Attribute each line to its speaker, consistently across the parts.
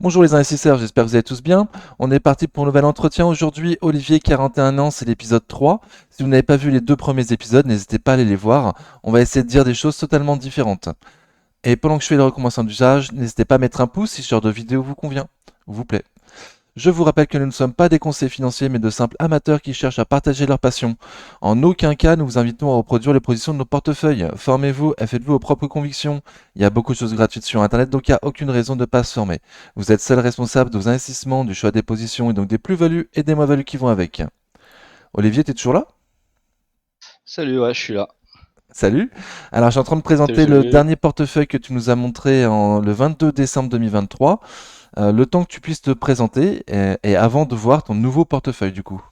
Speaker 1: Bonjour les investisseurs, j'espère que vous allez tous bien. On est parti pour un nouvel entretien aujourd'hui. Olivier, 41 ans, c'est l'épisode 3. Si vous n'avez pas vu les deux premiers épisodes, n'hésitez pas à aller les voir. On va essayer de dire des choses totalement différentes. Et pendant que je fais les recommandations d'usage, n'hésitez pas à mettre un pouce si ce genre de vidéo vous convient, vous plaît. Je vous rappelle que nous ne sommes pas des conseillers financiers, mais de simples amateurs qui cherchent à partager leur passion. En aucun cas, nous vous invitons à reproduire les positions de nos portefeuilles. Formez-vous et faites-vous vos propres convictions. Il y a beaucoup de choses gratuites sur Internet, donc il n'y a aucune raison de ne pas se former. Vous êtes seul responsable de vos investissements, du choix des positions et donc des plus-values et des moins-values qui vont avec. Olivier, t'es toujours là?
Speaker 2: Salut, ouais, je suis là.
Speaker 1: Salut. Alors, je suis en train de
Speaker 2: Salut,
Speaker 1: présenter le
Speaker 2: salut.
Speaker 1: dernier portefeuille que tu nous as montré le 22 décembre 2023. Le temps que tu puisses te présenter et avant de voir ton nouveau portefeuille du coup.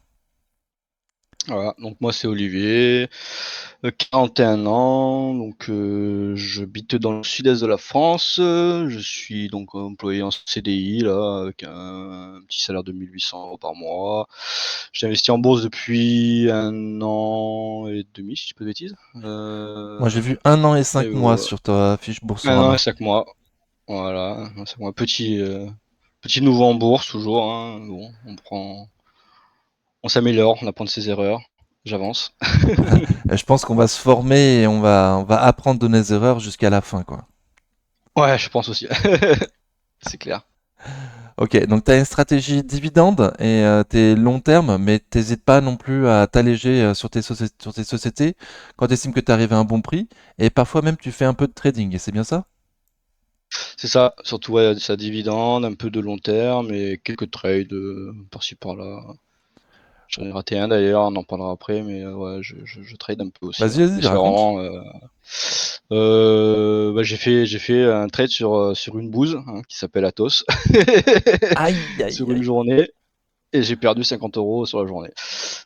Speaker 2: Voilà, donc moi c'est Olivier, 41 ans, donc j'habite dans le sud-est de la France. Je suis donc employé en CDI là, avec un petit salaire de 1 800 € par mois. J'ai investi en bourse depuis 1 an et demi, si je dis pas de bêtises.
Speaker 1: Moi, j'ai vu 1 an et
Speaker 2: Et
Speaker 1: 5 mois
Speaker 2: voilà.
Speaker 1: sur ta fiche
Speaker 2: 1 an et
Speaker 1: Boursorama.
Speaker 2: 5 mois. Voilà, c'est un petit nouveau en bourse toujours, hein. Bon, on s'améliore, on apprend de ses erreurs. J'avance.
Speaker 1: Je pense qu'on va se former et on va apprendre de nos erreurs jusqu'à la fin, quoi.
Speaker 2: Ouais, je pense aussi. C'est clair.
Speaker 1: Ok, donc tu as une stratégie dividende et t'es long terme, mais t'hésites pas non plus à t'alléger sur tes sociétés quand tu estimes que tu arrives à un bon prix. Et parfois même, tu fais un peu de trading, et c'est bien ça?
Speaker 2: C'est ça, surtout ouais, ça dividende, un peu de long terme et quelques trades par-ci par-là. J'en ai raté un d'ailleurs, on en parlera après, mais ouais, je trade un peu aussi. Ouais.
Speaker 1: Vas-y,
Speaker 2: Mais
Speaker 1: vas-y,
Speaker 2: c'est
Speaker 1: raconte.
Speaker 2: vraiment. Bah, j'ai fait un trade sur une bouse hein, qui s'appelle Atos
Speaker 1: Aïe, aïe,
Speaker 2: sur une
Speaker 1: aïe.
Speaker 2: journée et j'ai perdu 50 € sur la journée.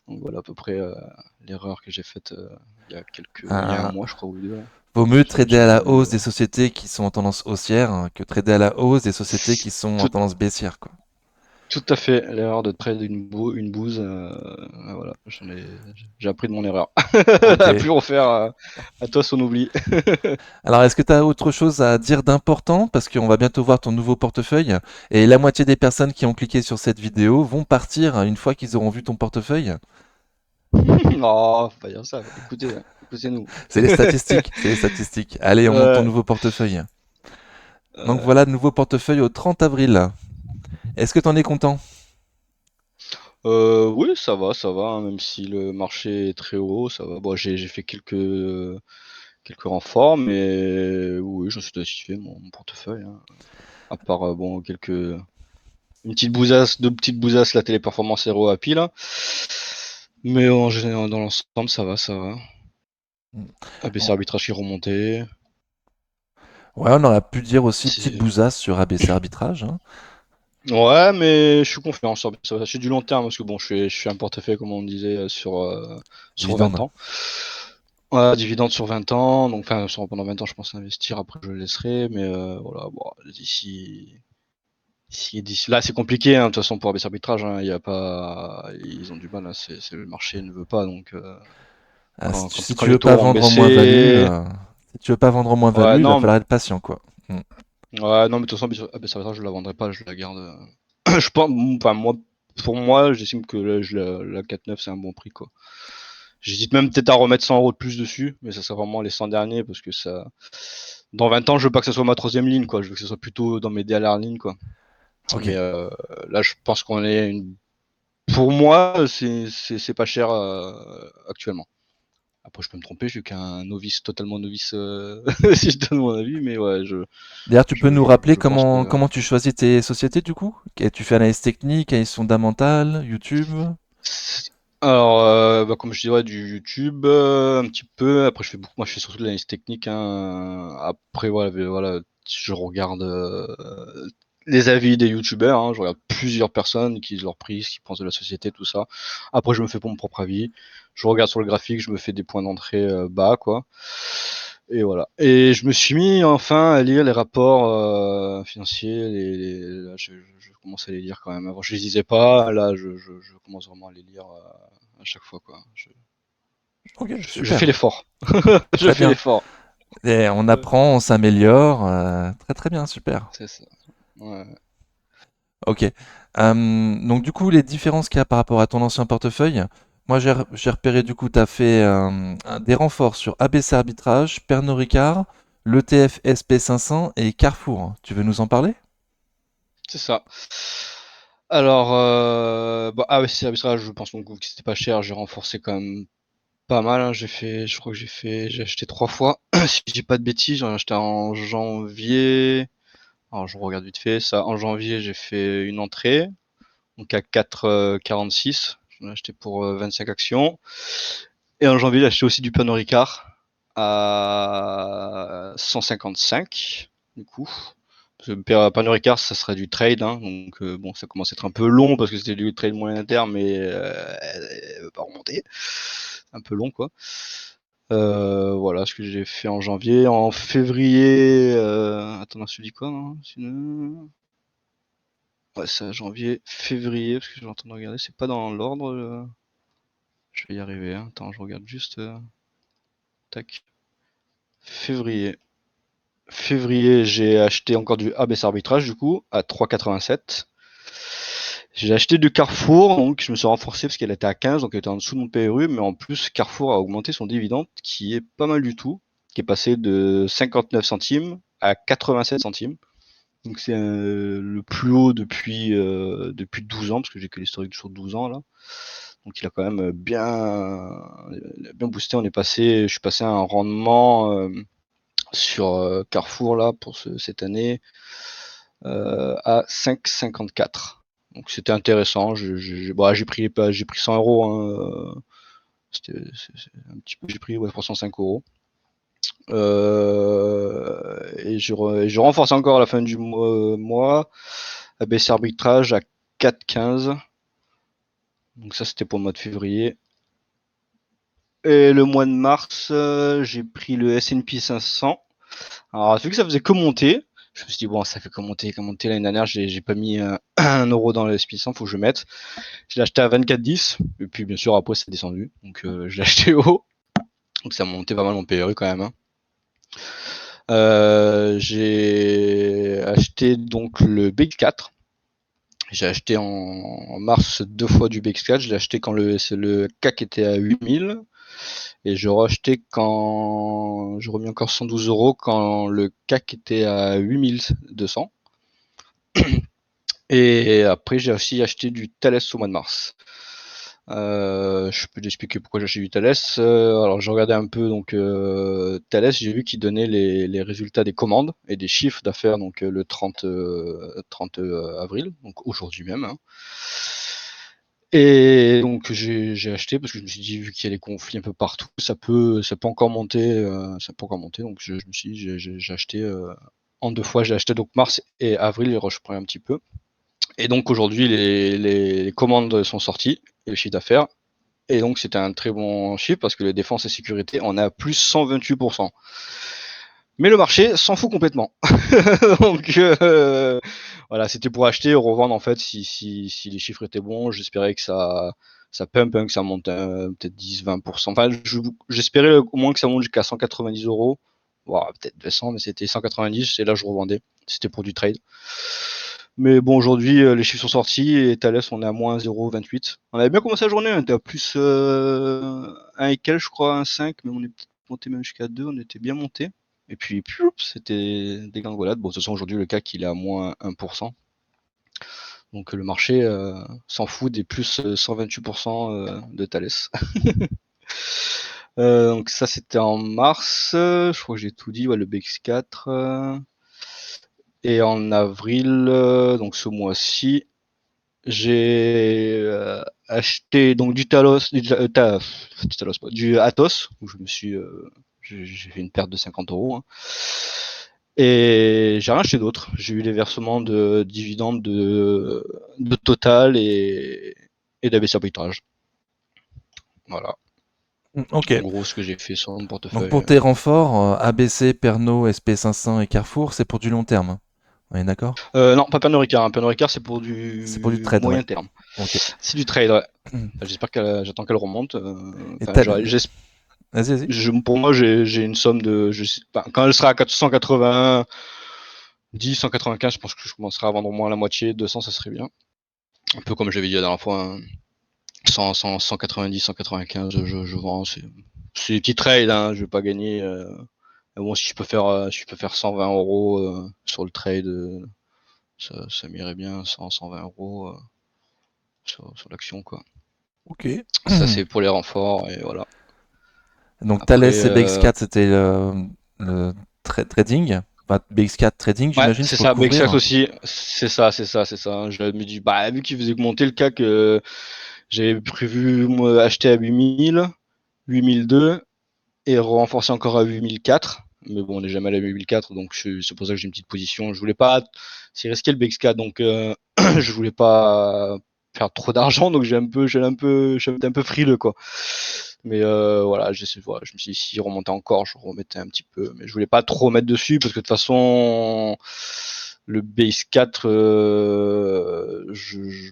Speaker 2: Donc voilà à peu près l'erreur que j'ai faite il y a un
Speaker 1: Ah,
Speaker 2: mois, je crois, ou deux. Là.
Speaker 1: vaut mieux
Speaker 2: Je me
Speaker 1: trader
Speaker 2: suis
Speaker 1: à la
Speaker 2: perdu.
Speaker 1: hausse des sociétés qui sont en tendance haussière que trader à la hausse des sociétés qui sont en
Speaker 2: Tout,
Speaker 1: tendance baissière, quoi.
Speaker 2: Tout à fait, l'erreur de trade une bouse, voilà, j'ai appris de mon erreur.
Speaker 1: Ok.
Speaker 2: À plus refaire, à toi son oubli.
Speaker 1: Alors, est-ce que tu as autre chose à dire d'important? Parce qu'on va bientôt voir ton nouveau portefeuille et la moitié des personnes qui ont cliqué sur cette vidéo vont partir une fois qu'ils auront vu ton portefeuille.
Speaker 2: Non, faut pas dire ça, écoutez-nous.
Speaker 1: C'est les statistiques, c'est les statistiques. Allez, on monte ton
Speaker 2: Ouais,
Speaker 1: nouveau portefeuille. Donc
Speaker 2: euh,
Speaker 1: voilà, nouveau portefeuille au 30 avril. Est-ce que tu en es content?
Speaker 2: oui, ça va, hein, même si le marché est très haut, ça va. Bon, j'ai fait quelques renforts, mais oui, je suis satisfait, mon portefeuille, hein. À part, bon, une petite bousasse, deux petites bousasses, la téléperformance Hero Happy, là. Mais en général, dans l'ensemble, ça va, ça va. ABC arbitrage qui est remonté.
Speaker 1: Ouais, on aurait pu dire aussi petite
Speaker 2: C'est...
Speaker 1: bousasse sur ABC Arbitrage, hein.
Speaker 2: Ouais, mais je suis confiant sur ça. C'est du long terme parce que bon, je fais un portefeuille, comme on disait, sur 20
Speaker 1: Dividende.
Speaker 2: ans. Ouais, dividende sur 20 ans. Donc, enfin, pendant 20 ans, je pense investir. Après, je le laisserai. Mais voilà, bon, d'ici là, c'est compliqué. Hein, de toute façon, pour ABC arbitrage, hein, il y a pas, ils ont du mal. Hein, le marché ne veut pas. Donc,
Speaker 1: Ah, si
Speaker 2: quand
Speaker 1: tu
Speaker 2: les
Speaker 1: veux pas
Speaker 2: taux ont
Speaker 1: vendre en moins-value,
Speaker 2: baissé,
Speaker 1: si tu veux pas vendre en
Speaker 2: ouais,
Speaker 1: moins-value, il va
Speaker 2: non,
Speaker 1: falloir être patient, quoi. Mm.
Speaker 2: ouais, non, mais de toute façon, ABC arbitrage, je la vendrai pas. Je la garde. Je pense, enfin, moi, pour moi, j'estime que la 4,9 c'est un bon prix, quoi. J'hésite même peut-être à remettre 100 € de plus dessus, mais ça sera vraiment les 100 derniers parce que ça. Dans 20 ans, je veux pas que ce soit ma troisième ligne, quoi. Je veux que ce soit plutôt dans mes dernières lignes, quoi.
Speaker 1: Ok.
Speaker 2: Mais là, je pense qu'on est une. Pour moi, c'est pas cher actuellement. Après, je peux me tromper, je suis qu'un novice, totalement novice, si je donne mon avis, mais ouais,
Speaker 1: D'ailleurs, tu peux nous rappeler
Speaker 2: je pense que.
Speaker 1: comment tu choisis tes sociétés du coup? Tu fais analyse technique, analyse fondamentale, YouTube?
Speaker 2: Alors, bah, comme je dis, ouais, du YouTube, un petit peu. Après, moi, je fais surtout de l'analyse technique, hein. Après, voilà, voilà, je regarde les avis des YouTubeurs, hein. Je regarde plusieurs personnes qui disent leur prix, ce qu'ils pensent de la société, tout ça. Après, je me fais pour mon propre avis. Je regarde sur le graphique, je me fais des points d'entrée bas, quoi. Et voilà. Et je me suis mis enfin à lire les rapports financiers. Là, je commence à les lire quand même. Avant, je les lisais pas. Là, je commence vraiment à les lire à chaque fois, quoi.
Speaker 1: Ok,
Speaker 2: Je fais
Speaker 1: super.
Speaker 2: l'effort. Je
Speaker 1: Très
Speaker 2: fais
Speaker 1: bien.
Speaker 2: l'effort.
Speaker 1: Et on apprend, on s'améliore. Très très bien, super.
Speaker 2: C'est ça. Ouais.
Speaker 1: Ok. Donc du coup, les différences qu'il y a par rapport à ton ancien portefeuille, moi j'ai repéré du coup, tu as fait des renforts sur ABC Arbitrage, Pernod Ricard, l'ETF SP500 et Carrefour. Tu veux nous en parler?
Speaker 2: C'est ça. Alors, ah ouais, c'est arbitrage, je pense donc que c'était pas cher, j'ai renforcé quand même pas mal, hein. Je crois que j'ai acheté 3 fois. Si je dis pas de bêtises, j'en ai acheté en janvier. Alors je regarde vite fait ça. En janvier, j'ai fait une entrée, donc à 4,46. J'en ai acheté pour 25 actions. Et en janvier, j'ai acheté aussi du Pernod Ricard à 155, du coup. Parce que Pernod Ricard, ça serait du trade, hein, donc bon, ça commence à être un peu long parce que c'était du trade moyen terme, mais elle veut pas remonter. Un peu long, quoi. Voilà ce que j'ai fait en janvier. En février, attends, je dis quoi, hein, ouais, c'est janvier, février, parce que j'ai en train de regarder, c'est pas dans l'ordre. Je vais y arriver, hein. Attends, je regarde juste. Tac. Février. Février, j'ai acheté encore du ABS arbitrage, du coup, à 3,87. J'ai acheté du Carrefour, donc je me suis renforcé parce qu'elle était à 15, donc elle était en dessous de mon PRU, mais en plus, Carrefour a augmenté son dividende, qui est pas mal du tout, qui est passé de 59 centimes à 87 centimes. Donc c'est le plus haut depuis 12 ans, parce que j'ai que l'historique sur 12 ans là. Donc il a quand même bien boosté. Je suis passé à un rendement sur Carrefour là pour cette année à 5,54. Donc c'était intéressant. J'ai pris 100 euros. Hein, c'est un petit peu, j'ai pris pour 105 euros. Et je renforce encore à la fin du mois à baisser arbitrage à 4,15. Donc ça c'était pour le mois de février. Et le mois de mars, j'ai pris le S&P 500. Alors vu que ça faisait que monter, je me suis dit bon ça fait que monter l'année dernière, j'ai pas mis 1 euro dans le S&P 100, faut que je mette. Je l'ai acheté à 24,10 et puis bien sûr après c'est descendu, donc je l'ai acheté haut. Donc ça a monté pas mal mon PRU quand même. Hein. J'ai acheté donc le BX4. J'ai acheté en mars 2 fois du BX4. Je l'ai acheté quand le CAC était à 8000. Et je racheté quand je remis encore 112 euros quand le CAC était à 8200. Et après, j'ai aussi acheté du Thales au mois de mars. Je peux t'expliquer pourquoi j'ai acheté du Thales. Alors, j'ai regardé un peu donc Thales, j'ai vu qu'il donnait les résultats des commandes et des chiffres d'affaires donc le 30 avril, donc aujourd'hui même. Hein. Et donc j'ai acheté parce que je me suis dit vu qu'il y a des conflits un peu partout, ça peut encore monter, Donc je me suis dit j'ai acheté en 2 fois, j'ai acheté donc mars et avril, je reprends un petit peu. Et donc aujourd'hui les commandes sont sorties et le chiffre d'affaires. Et donc c'était un très bon chiffre parce que les défenses et sécurité on est à plus 128%. Mais le marché s'en fout complètement. Donc voilà, c'était pour acheter et revendre en fait si les chiffres étaient bons. J'espérais que ça pump, hein, que ça monte peut-être 10-20%. Enfin, j'espérais au moins que ça monte jusqu'à 190 euros. Voilà, peut-être 200, mais c'était 190 et là je revendais. C'était pour du trade. Mais bon, aujourd'hui, les chiffres sont sortis et Thales, on est à moins 0,28. On avait bien commencé la journée, on était à plus 1 et quelques, je crois, 1,5, mais on est monté même jusqu'à 2, on était bien monté. Et puis, c'était dégringolade. Bon, de toute façon, aujourd'hui, le CAC, il est à moins 1%. Donc, le marché s'en fout des plus 128% de Thales. Donc, ça, c'était en mars. Je crois que j'ai tout dit. Ouais, le BX4. Et en avril, donc ce mois-ci, j'ai acheté donc du Atos, où j'ai fait une perte de 50 euros. Hein. Et j'ai rien acheté d'autre. J'ai eu les versements de dividendes de Total et d'ABC Arbitrage. Voilà.
Speaker 1: Ok.
Speaker 2: En gros, ce que j'ai fait sur mon
Speaker 1: Donc pour
Speaker 2: portefeuille.
Speaker 1: tes renforts, ABC, Pernod, SP500 et Carrefour, c'est pour du long terme. On est d'accord?
Speaker 2: Non, pas Pernod Ricard. Hein. Pernod Ricard, c'est pour
Speaker 1: C'est pour du
Speaker 2: du
Speaker 1: trade, ouais.
Speaker 2: moyen terme.
Speaker 1: Ok.
Speaker 2: C'est du trade, ouais. J'espère j'attends qu'elle remonte.
Speaker 1: Et
Speaker 2: Enfin,
Speaker 1: Vas-y, vas-y.
Speaker 2: pour moi, j'ai une somme de. Quand elle sera à 480, 10, 195, je pense que je commencerai à vendre au moins la moitié. 200, ça serait bien. Un peu comme j'avais dit la dernière fois, hein. 100, 100, 190, 195, je vends. C'est des petits trades, hein, je vais pas gagner. Bon, si je peux faire 120 euros sur le trade, ça m'irait bien, 100, 120 euros sur l'action, quoi.
Speaker 1: Ok.
Speaker 2: Ça, c'est pour les renforts, et voilà.
Speaker 1: Donc Thales
Speaker 2: Après,
Speaker 1: et BX4, c'était le trading. Enfin, BX4 trading,
Speaker 2: ouais,
Speaker 1: j'imagine, c'est
Speaker 2: c'est
Speaker 1: pour le
Speaker 2: ça, BX4
Speaker 1: couvrir.
Speaker 2: aussi, c'est ça, c'est ça, c'est ça. Je me dis, bah, vu qu'il faisait monter le CAC, j'avais prévu acheter à 8000, 8002 et renforcer encore à 8004. Mais bon, on n'est jamais à 8004, donc c'est pour ça que j'ai une petite position. Je voulais pas, c'est risqué le BX4, donc je voulais pas faire trop d'argent, donc j'étais un peu frileux, quoi. Mais voilà, je me suis dit, s'il remontait encore, je remettais un petit peu. Mais je voulais pas trop mettre dessus, parce que de toute façon, le BX4, je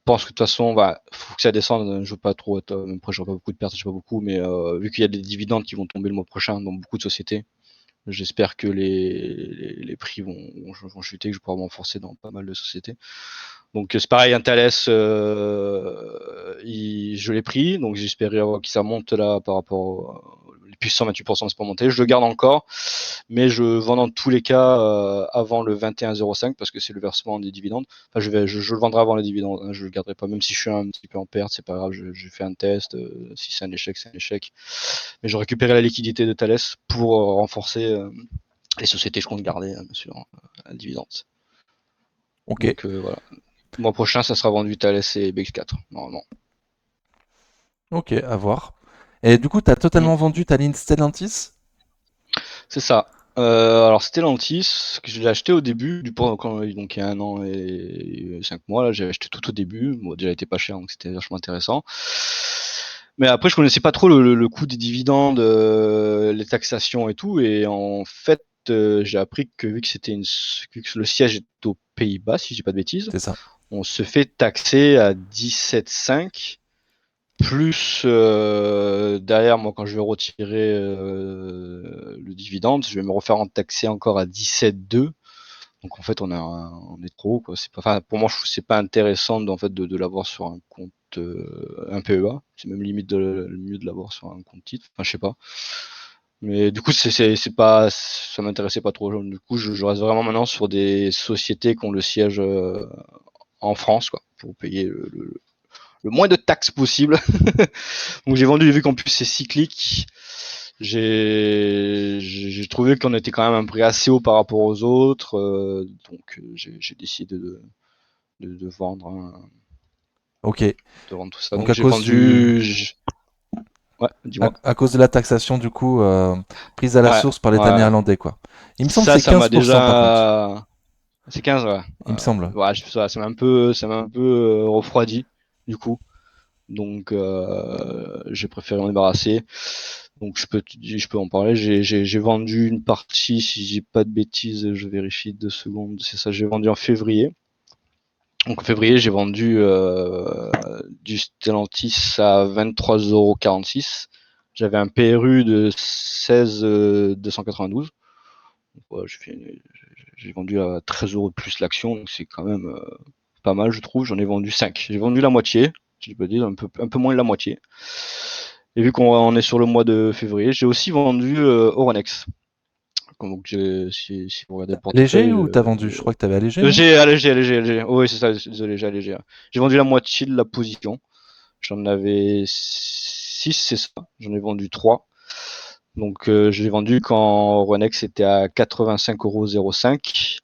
Speaker 2: pense que de toute façon, bah, faut que ça descende. Je veux pas trop être, après, j'aurai pas beaucoup de pertes, je sais pas beaucoup, mais vu qu'il y a des dividendes qui vont tomber le mois prochain dans beaucoup de sociétés, j'espère que les prix vont chuter, que je pourrai m'enforcer dans pas mal de sociétés. Donc c'est pareil, un Thales, je l'ai pris, donc j'espérais que ça monte là par rapport les plus 128%, c'est pas monté. Je le garde encore, mais je vends dans tous les cas avant le 21,05 parce que c'est le versement des dividendes. Enfin, je le vendrai avant les dividendes, hein, je le garderai pas, même si je suis un petit peu en perte, c'est pas grave, je fais un test. Si c'est un échec, c'est un échec. Mais je récupérerai la liquidité de Thales pour renforcer les sociétés que je compte garder, bien sûr, à dividendes.
Speaker 1: Ok.
Speaker 2: Donc voilà. Le mois prochain, ça sera vendu Thales et BX4, normalement.
Speaker 1: Ok, à voir. Et du coup, tu as
Speaker 2: Mm.
Speaker 1: totalement vendu ta ligne Stellantis?
Speaker 2: C'est ça. Alors Stellantis, que je l'ai acheté au début, donc il y a 1 an et 5 mois, là, j'ai acheté tout au début. Bon, déjà, il était pas cher, donc c'était vachement intéressant. Mais après, je connaissais pas trop le coût des dividendes, les taxations et tout. Et en fait, j'ai appris que vu que le siège est aux Pays-Bas, si je dis pas de bêtises,
Speaker 1: C'est ça.
Speaker 2: on se fait taxer à 17,5. Plus derrière, moi, quand je vais retirer le dividende, je vais me refaire en taxer encore à 17,2. Donc en fait, on est trop haut, quoi. C'est pas, enfin, pour moi, je trouve que c'est pas intéressant en fait de l'avoir sur un compte, un PEA. C'est même limite mieux de l'avoir sur un compte titre. Enfin, je sais pas. Mais du coup, c'est pas, ça m'intéressait pas trop. Du coup, je reste vraiment maintenant sur des sociétés qui ont le siège en France, quoi, pour payer le moins de taxes possible. Donc j'ai vendu, vu qu'en plus c'est cyclique, j'ai trouvé qu'on était quand même un prix assez haut par rapport aux autres, donc j'ai décidé de vendre, hein,
Speaker 1: Ok.
Speaker 2: de vendre tout ça.
Speaker 1: Donc
Speaker 2: Donc j'ai vendu, ouais, dis-moi.
Speaker 1: à cause de la taxation, du coup, prise à la
Speaker 2: Ouais,
Speaker 1: source par l'État
Speaker 2: ouais.
Speaker 1: néerlandais, quoi. Il me semble que
Speaker 2: Ça,
Speaker 1: c'est
Speaker 2: ça m'a
Speaker 1: 15% par contre,
Speaker 2: déjà, c'est 15, ouais.
Speaker 1: il me semble.
Speaker 2: Ouais, ça m'a un peu refroidi du coup. Donc j'ai préféré m'en débarrasser. Donc je peux en parler. J'ai vendu une partie, si j'ai pas de bêtises, je vérifie 2 secondes. C'est ça, j'ai vendu en février. Donc en février, j'ai vendu du Stellantis à 23,46 €. J'avais un PRU de 16,292. Ouais, j'ai vendu à 13 € de plus l'action, donc c'est quand même pas mal, je trouve. J'en ai vendu 5. J'ai vendu la moitié, je peux dire, un peu moins de la moitié. Et vu qu'on est sur le mois de février, j'ai aussi vendu Euronext. Donc, si vous regardez le
Speaker 1: Léger
Speaker 2: portefeuille,
Speaker 1: ou t'as vendu? Je crois que t'avais allégé, non?
Speaker 2: j'ai allégé, allégé, allégé. Oh, oui, c'est ça, désolé, j'ai allégé. J'ai vendu la moitié de la position. J'en avais 6, c'est ça. J'en ai vendu 3. Donc, je l'ai vendu quand Euronext était à 85,05 €.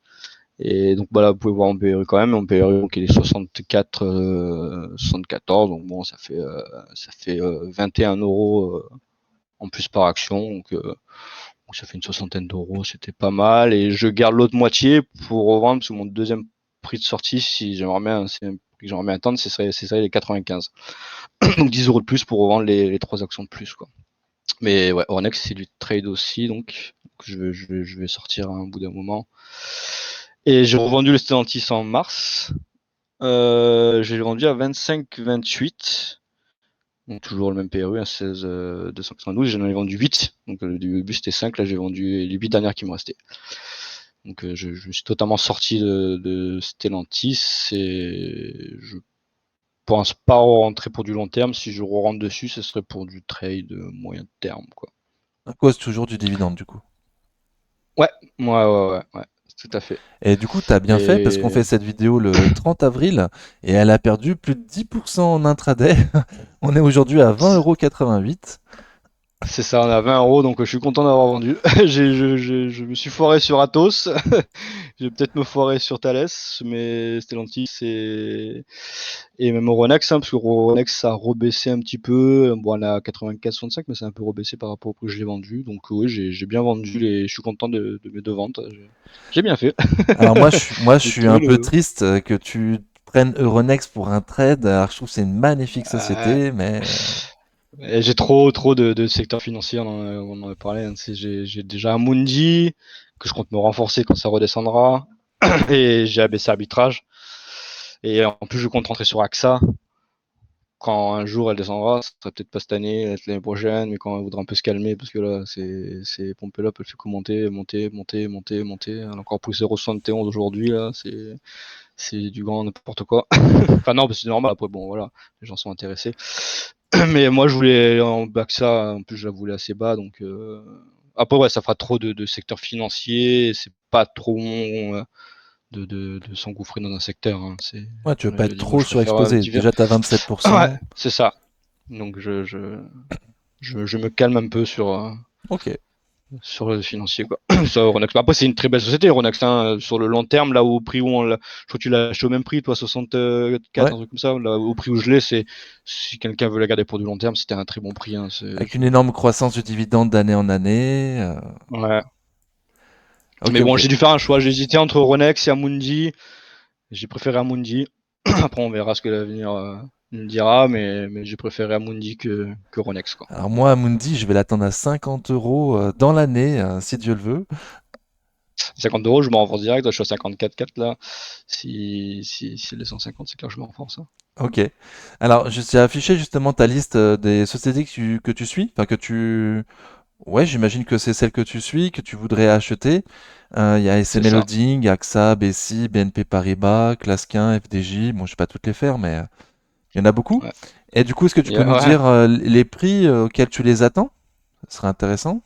Speaker 2: Et donc voilà, vous pouvez voir mon PRU quand même. Mon PRU, donc, il est 64, 74. Donc bon, ça fait 21 € en plus par action. Donc ça fait une soixantaine d'euros. C'était pas mal. Et je garde l'autre moitié pour revendre parce que mon deuxième prix de sortie, si j'aimerais bien, c'est un prix que j'aimerais bien attendre, ce serait les 95. Donc 10 € de plus pour revendre les 3 actions de plus, quoi. Mais ouais, Euronext, c'est du trade aussi. Donc je vais sortir à un bout d'un moment. Et j'ai revendu le Stellantis en mars. Je l'ai vendu à 25,28. Donc toujours le même PRU, à 16 292. J'en ai vendu 8. Donc le début c'était 5. Là j'ai vendu les 8 dernières qui me restaient. Donc je me suis totalement sorti de Stellantis et je pense pas rentrer pour du long terme. Si je rentre dessus, ce serait pour du trade moyen terme, quoi.
Speaker 1: À cause toujours du dividende, du coup.
Speaker 2: Ouais, ouais, tout à fait.
Speaker 1: Et du coup, t'as bien fait parce qu'on
Speaker 2: Et
Speaker 1: fait cette vidéo le 30 avril et elle a perdu plus de 10% en intraday. On est aujourd'hui à 20,88 €.
Speaker 2: c'est ça, on a 20 euros, donc je suis content d'avoir vendu. Je me suis foiré sur Atos, je vais peut-être me foirer sur Thales, mais Stellantis et même Euronext, hein, parce que Euronext ça a rebaissé un petit peu. Bon, on est à 84,65, mais c'est un peu rebaissé par rapport au prix que je l'ai vendu. Donc oui, j'ai bien vendu, je suis content de mes deux ventes. J'ai bien fait.
Speaker 1: Alors moi, je
Speaker 2: J'ai
Speaker 1: suis
Speaker 2: trouvé
Speaker 1: un peu
Speaker 2: le.
Speaker 1: triste que tu prennes Euronext pour un trade. Alors je trouve que c'est une magnifique
Speaker 2: Euh,
Speaker 1: société, mais
Speaker 2: j'ai trop de secteurs financiers, on en a parlé. Hein. J'ai déjà Amundi, que je compte me renforcer quand ça redescendra. Et j'ai ABC Arbitrage. Et en plus, je compte rentrer sur AXA. Quand un jour elle descendra, ça sera peut-être pas cette année, peut-être l'année prochaine, mais quand elle voudra un peu se calmer, parce que là, c'est pompé là, elle fait que monter. Elle a encore poussé 0,71 aujourd'hui, là, c'est du grand n'importe quoi. Enfin, non, c'est normal, après, bon, voilà, les gens sont intéressés. Mais moi, je voulais en back ça, en plus, je la voulais assez bas, donc. Après, ouais, ça fera trop de secteurs financiers, c'est pas trop bon de s'engouffrer dans un secteur. Hein.
Speaker 1: ouais, tu veux
Speaker 2: Comme
Speaker 1: pas
Speaker 2: je
Speaker 1: être
Speaker 2: l'ai dit, moi,
Speaker 1: trop
Speaker 2: je préfère
Speaker 1: surexposé.
Speaker 2: divers.
Speaker 1: Déjà, t'as
Speaker 2: Ouais,
Speaker 1: 27%.
Speaker 2: c'est ça. Donc je me calme un peu
Speaker 1: Ok.
Speaker 2: sur le financier quoi. Sur Euronext. Après c'est une très belle société Euronext hein, sur le long terme là au prix où on l'a, je crois que tu l'as acheté au même prix toi 64
Speaker 1: Ouais.
Speaker 2: un truc comme ça là au prix où je l'ai c'est si quelqu'un veut la garder pour du long terme c'était un très bon prix hein,
Speaker 1: Avec une énorme croissance du dividende d'année en année.
Speaker 2: Ouais.
Speaker 1: Ok,
Speaker 2: Mais bon
Speaker 1: ok.
Speaker 2: j'ai dû faire un choix j'ai hésité entre Euronext et Amundi j'ai préféré Amundi après on verra ce que l'avenir nous dira mais j'ai préféré Amundi que Euronext quoi.
Speaker 1: Alors moi, Amundi, je vais l'attendre à 50 € dans l'année, si Dieu le veut.
Speaker 2: 50 euros, je me renforce direct. Je suis à 54,4 là. Si les 150, c'est clair, je me renforce. Hein.
Speaker 1: Ok. Alors, j'ai affiché justement ta liste des sociétés que tu suis. Enfin, que tu... Ouais, j'imagine que c'est celle que tu suis, que tu voudrais acheter. Il y a
Speaker 2: C'est
Speaker 1: SNL
Speaker 2: ça.
Speaker 1: Holding, AXA, BCI, BNP Paribas, Clasquin, FDJ. Bon, je vais pas toutes les faire, mais il y en a beaucoup.
Speaker 2: Ouais.
Speaker 1: Et du coup, est-ce que tu peux nous
Speaker 2: Ouais.
Speaker 1: dire les prix auxquels tu les attends? Ce serait intéressant.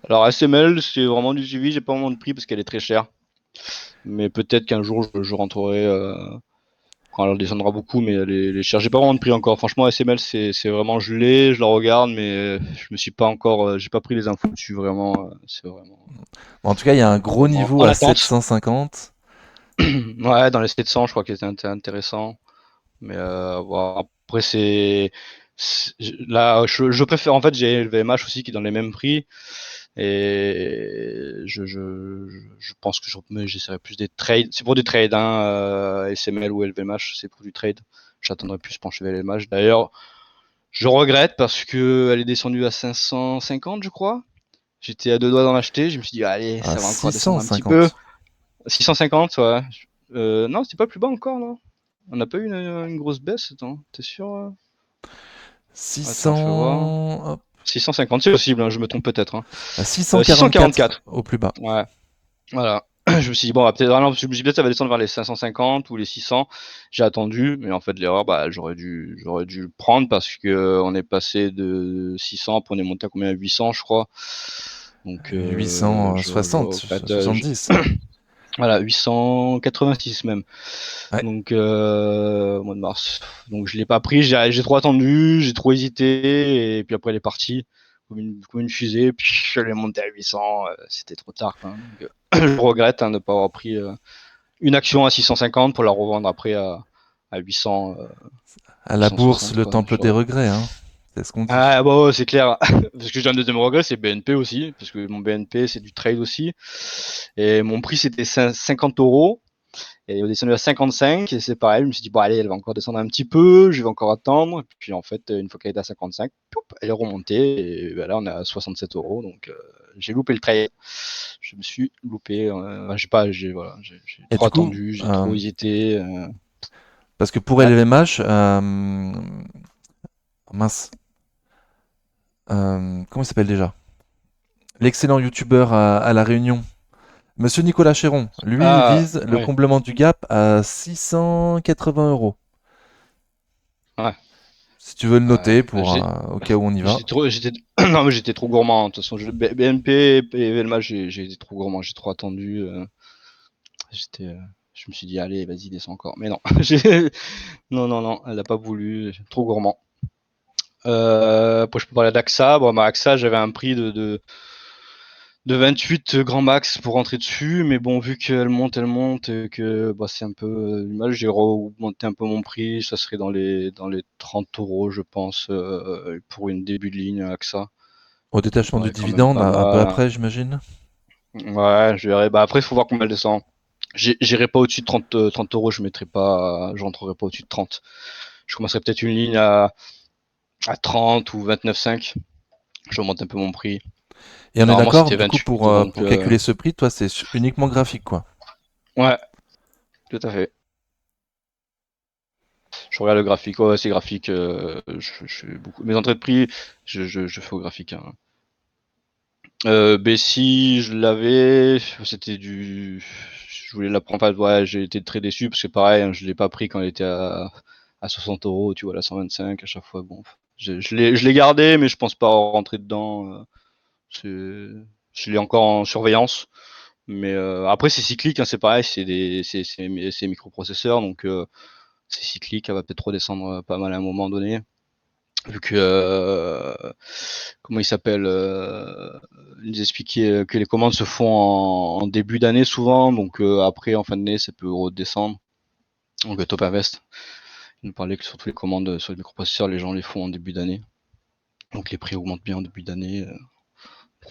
Speaker 2: Alors, SML, c'est vraiment du suivi. J'ai pas vraiment de prix parce qu'elle est très chère. Mais peut-être qu'un jour, je rentrerai quand elle descendra beaucoup. Mais elle est chère. J'ai pas vraiment de prix encore. Franchement, SML, c'est vraiment gelé. Je la regarde, mais je me suis pas encore. J'ai pas pris les infos dessus vraiment. C'est vraiment,
Speaker 1: Bon, en tout cas, il y a un gros
Speaker 2: vraiment
Speaker 1: niveau
Speaker 2: en
Speaker 1: à
Speaker 2: attente.
Speaker 1: 750.
Speaker 2: Ouais, dans les 700, je crois que c'était intéressant. Mais bon, après, là, je préfère. En fait, j'ai le VMH aussi qui est dans les mêmes prix. Et je pense que j'essaierai plus des trades. C'est pour des trades, hein, SML ou LVMH, c'est pour du trade. J'attendrai plus pencher vers LVMH. D'ailleurs, je regrette parce que elle est descendue à 550, je crois. J'étais à deux doigts d'en acheter. Je me suis dit, allez,
Speaker 1: À
Speaker 2: ça va encore descendre un petit peu.
Speaker 1: 650.
Speaker 2: 650, ouais. Non, c'était pas plus bas encore, là. On n'a pas eu une grosse baisse, attends, t'es sûr?
Speaker 1: 600,
Speaker 2: Attends, je vais voir.
Speaker 1: hop,
Speaker 2: 650, c'est possible, hein, je me trompe peut-être. Hein.
Speaker 1: à 644
Speaker 2: 644,
Speaker 1: au plus bas.
Speaker 2: ouais, voilà. Je me suis dit, bon, peut-être vraiment, je me suis dit, peut-être ça va descendre vers les 550 ou les 600. J'ai attendu, mais en fait, l'erreur, bah, j'aurais dû le prendre parce que on est passé de 600, puis on est monté à combien? À 800, je crois. Donc, je
Speaker 1: 860,
Speaker 2: regrette.
Speaker 1: 70.
Speaker 2: Voilà, 886 même.
Speaker 1: Ouais.
Speaker 2: Donc, au mois de mars. Donc, je l'ai pas pris, j'ai trop attendu, j'ai trop hésité, et puis après, elle est partie comme une fusée, puis elle est montée à 800, c'était trop tard. Quoi. Donc, je regrette hein, de ne pas avoir pris une action à 650 pour la revendre après à 800,
Speaker 1: À la bourse,
Speaker 2: 860.
Speaker 1: le
Speaker 2: Quoi.
Speaker 1: temple des regrets, hein. C'est ce qu'on dit.
Speaker 2: Ah, bah ouais, c'est clair. Parce que j'ai un deuxième regret, c'est BNP aussi, parce que mon BNP, c'est du trade aussi. Et mon prix, c'était 50 euros. Elle est descendue à 55 et c'est pareil, je me suis dit, bon, allez, elle va encore descendre un petit peu, je vais encore attendre. Et puis en fait, une fois qu'elle est à 55, poup, elle est remontée et ben là, on est à 67 euros. Donc j'ai loupé le trade. Je me suis loupé. J'ai pas, voilà, j'ai
Speaker 1: Et
Speaker 2: trop
Speaker 1: du coup,
Speaker 2: attendu, j'ai trop hésité.
Speaker 1: parce que pour
Speaker 2: Ouais,
Speaker 1: LVMH, mince, comment il s'appelle déjà? L'excellent youtubeur à La Réunion. Monsieur Nicolas Chéron, lui, il
Speaker 2: Ah,
Speaker 1: vise le
Speaker 2: ouais,
Speaker 1: comblement du gap à 680 euros.
Speaker 2: ouais.
Speaker 1: Si tu veux le noter
Speaker 2: Bah,
Speaker 1: pour au cas où on y va.
Speaker 2: j'étais, non, mais j'étais trop gourmand. De toute façon, BNP et Velma, j'ai été trop gourmand. J'ai trop attendu. J'étais, je me suis dit, allez, vas-y, descends encore. Mais non, non, non, non, elle a pas voulu. Trop gourmand. Après, je peux parler d'AXA. Bon, AXA, j'avais un prix de 28 grand max pour rentrer dessus, mais bon, vu qu'elle monte, et que bah, c'est un peu mal, j'ai augmenté un peu mon prix, ça serait dans les 30 euros, je pense, pour une début de ligne AXA,
Speaker 1: Au
Speaker 2: qui me
Speaker 1: détachement du
Speaker 2: paraît quand même
Speaker 1: dividende,
Speaker 2: pas
Speaker 1: un peu
Speaker 2: mal.
Speaker 1: après, j'imagine.
Speaker 2: Ouais, je verrai. Bah, après, il faut voir combien elle descend. J'irai pas au-dessus de 30 euros, je rentrerai pas au-dessus de 30. Je commencerai peut-être une ligne à 30 ou 29,5. Je monte un peu mon prix.
Speaker 1: Et on est
Speaker 2: Normalement,
Speaker 1: d'accord,
Speaker 2: c'était
Speaker 1: du coup,
Speaker 2: 28, donc
Speaker 1: pour calculer ce prix, toi, c'est uniquement graphique, quoi.
Speaker 2: ouais, tout à fait. Je regarde le graphique, ouais, c'est graphique. Je fais beaucoup. Mes entrées de prix, je fais au graphique, hein. Bessie, je l'avais, c'était du. Je voulais la prendre, ouais, j'ai été très déçu parce que pareil, hein, je l'ai pas pris quand elle était à 60 euros, tu vois, la 125 à chaque fois. Bon, je l'ai gardé, mais je pense pas rentrer dedans. Je l'ai encore en surveillance. Mais après, c'est cyclique, hein, c'est pareil, c'est microprocesseurs, donc c'est cyclique, elle va peut-être redescendre pas mal à un moment donné. Vu que, comment il s'appelle, il nous expliquait que les commandes se font en début d'année souvent, donc après, en fin d'année, ça peut redescendre. Donc Top Invest, il nous parlait que surtout les commandes sur les microprocesseurs, les gens les font en début d'année. Donc les prix augmentent bien en début d'année.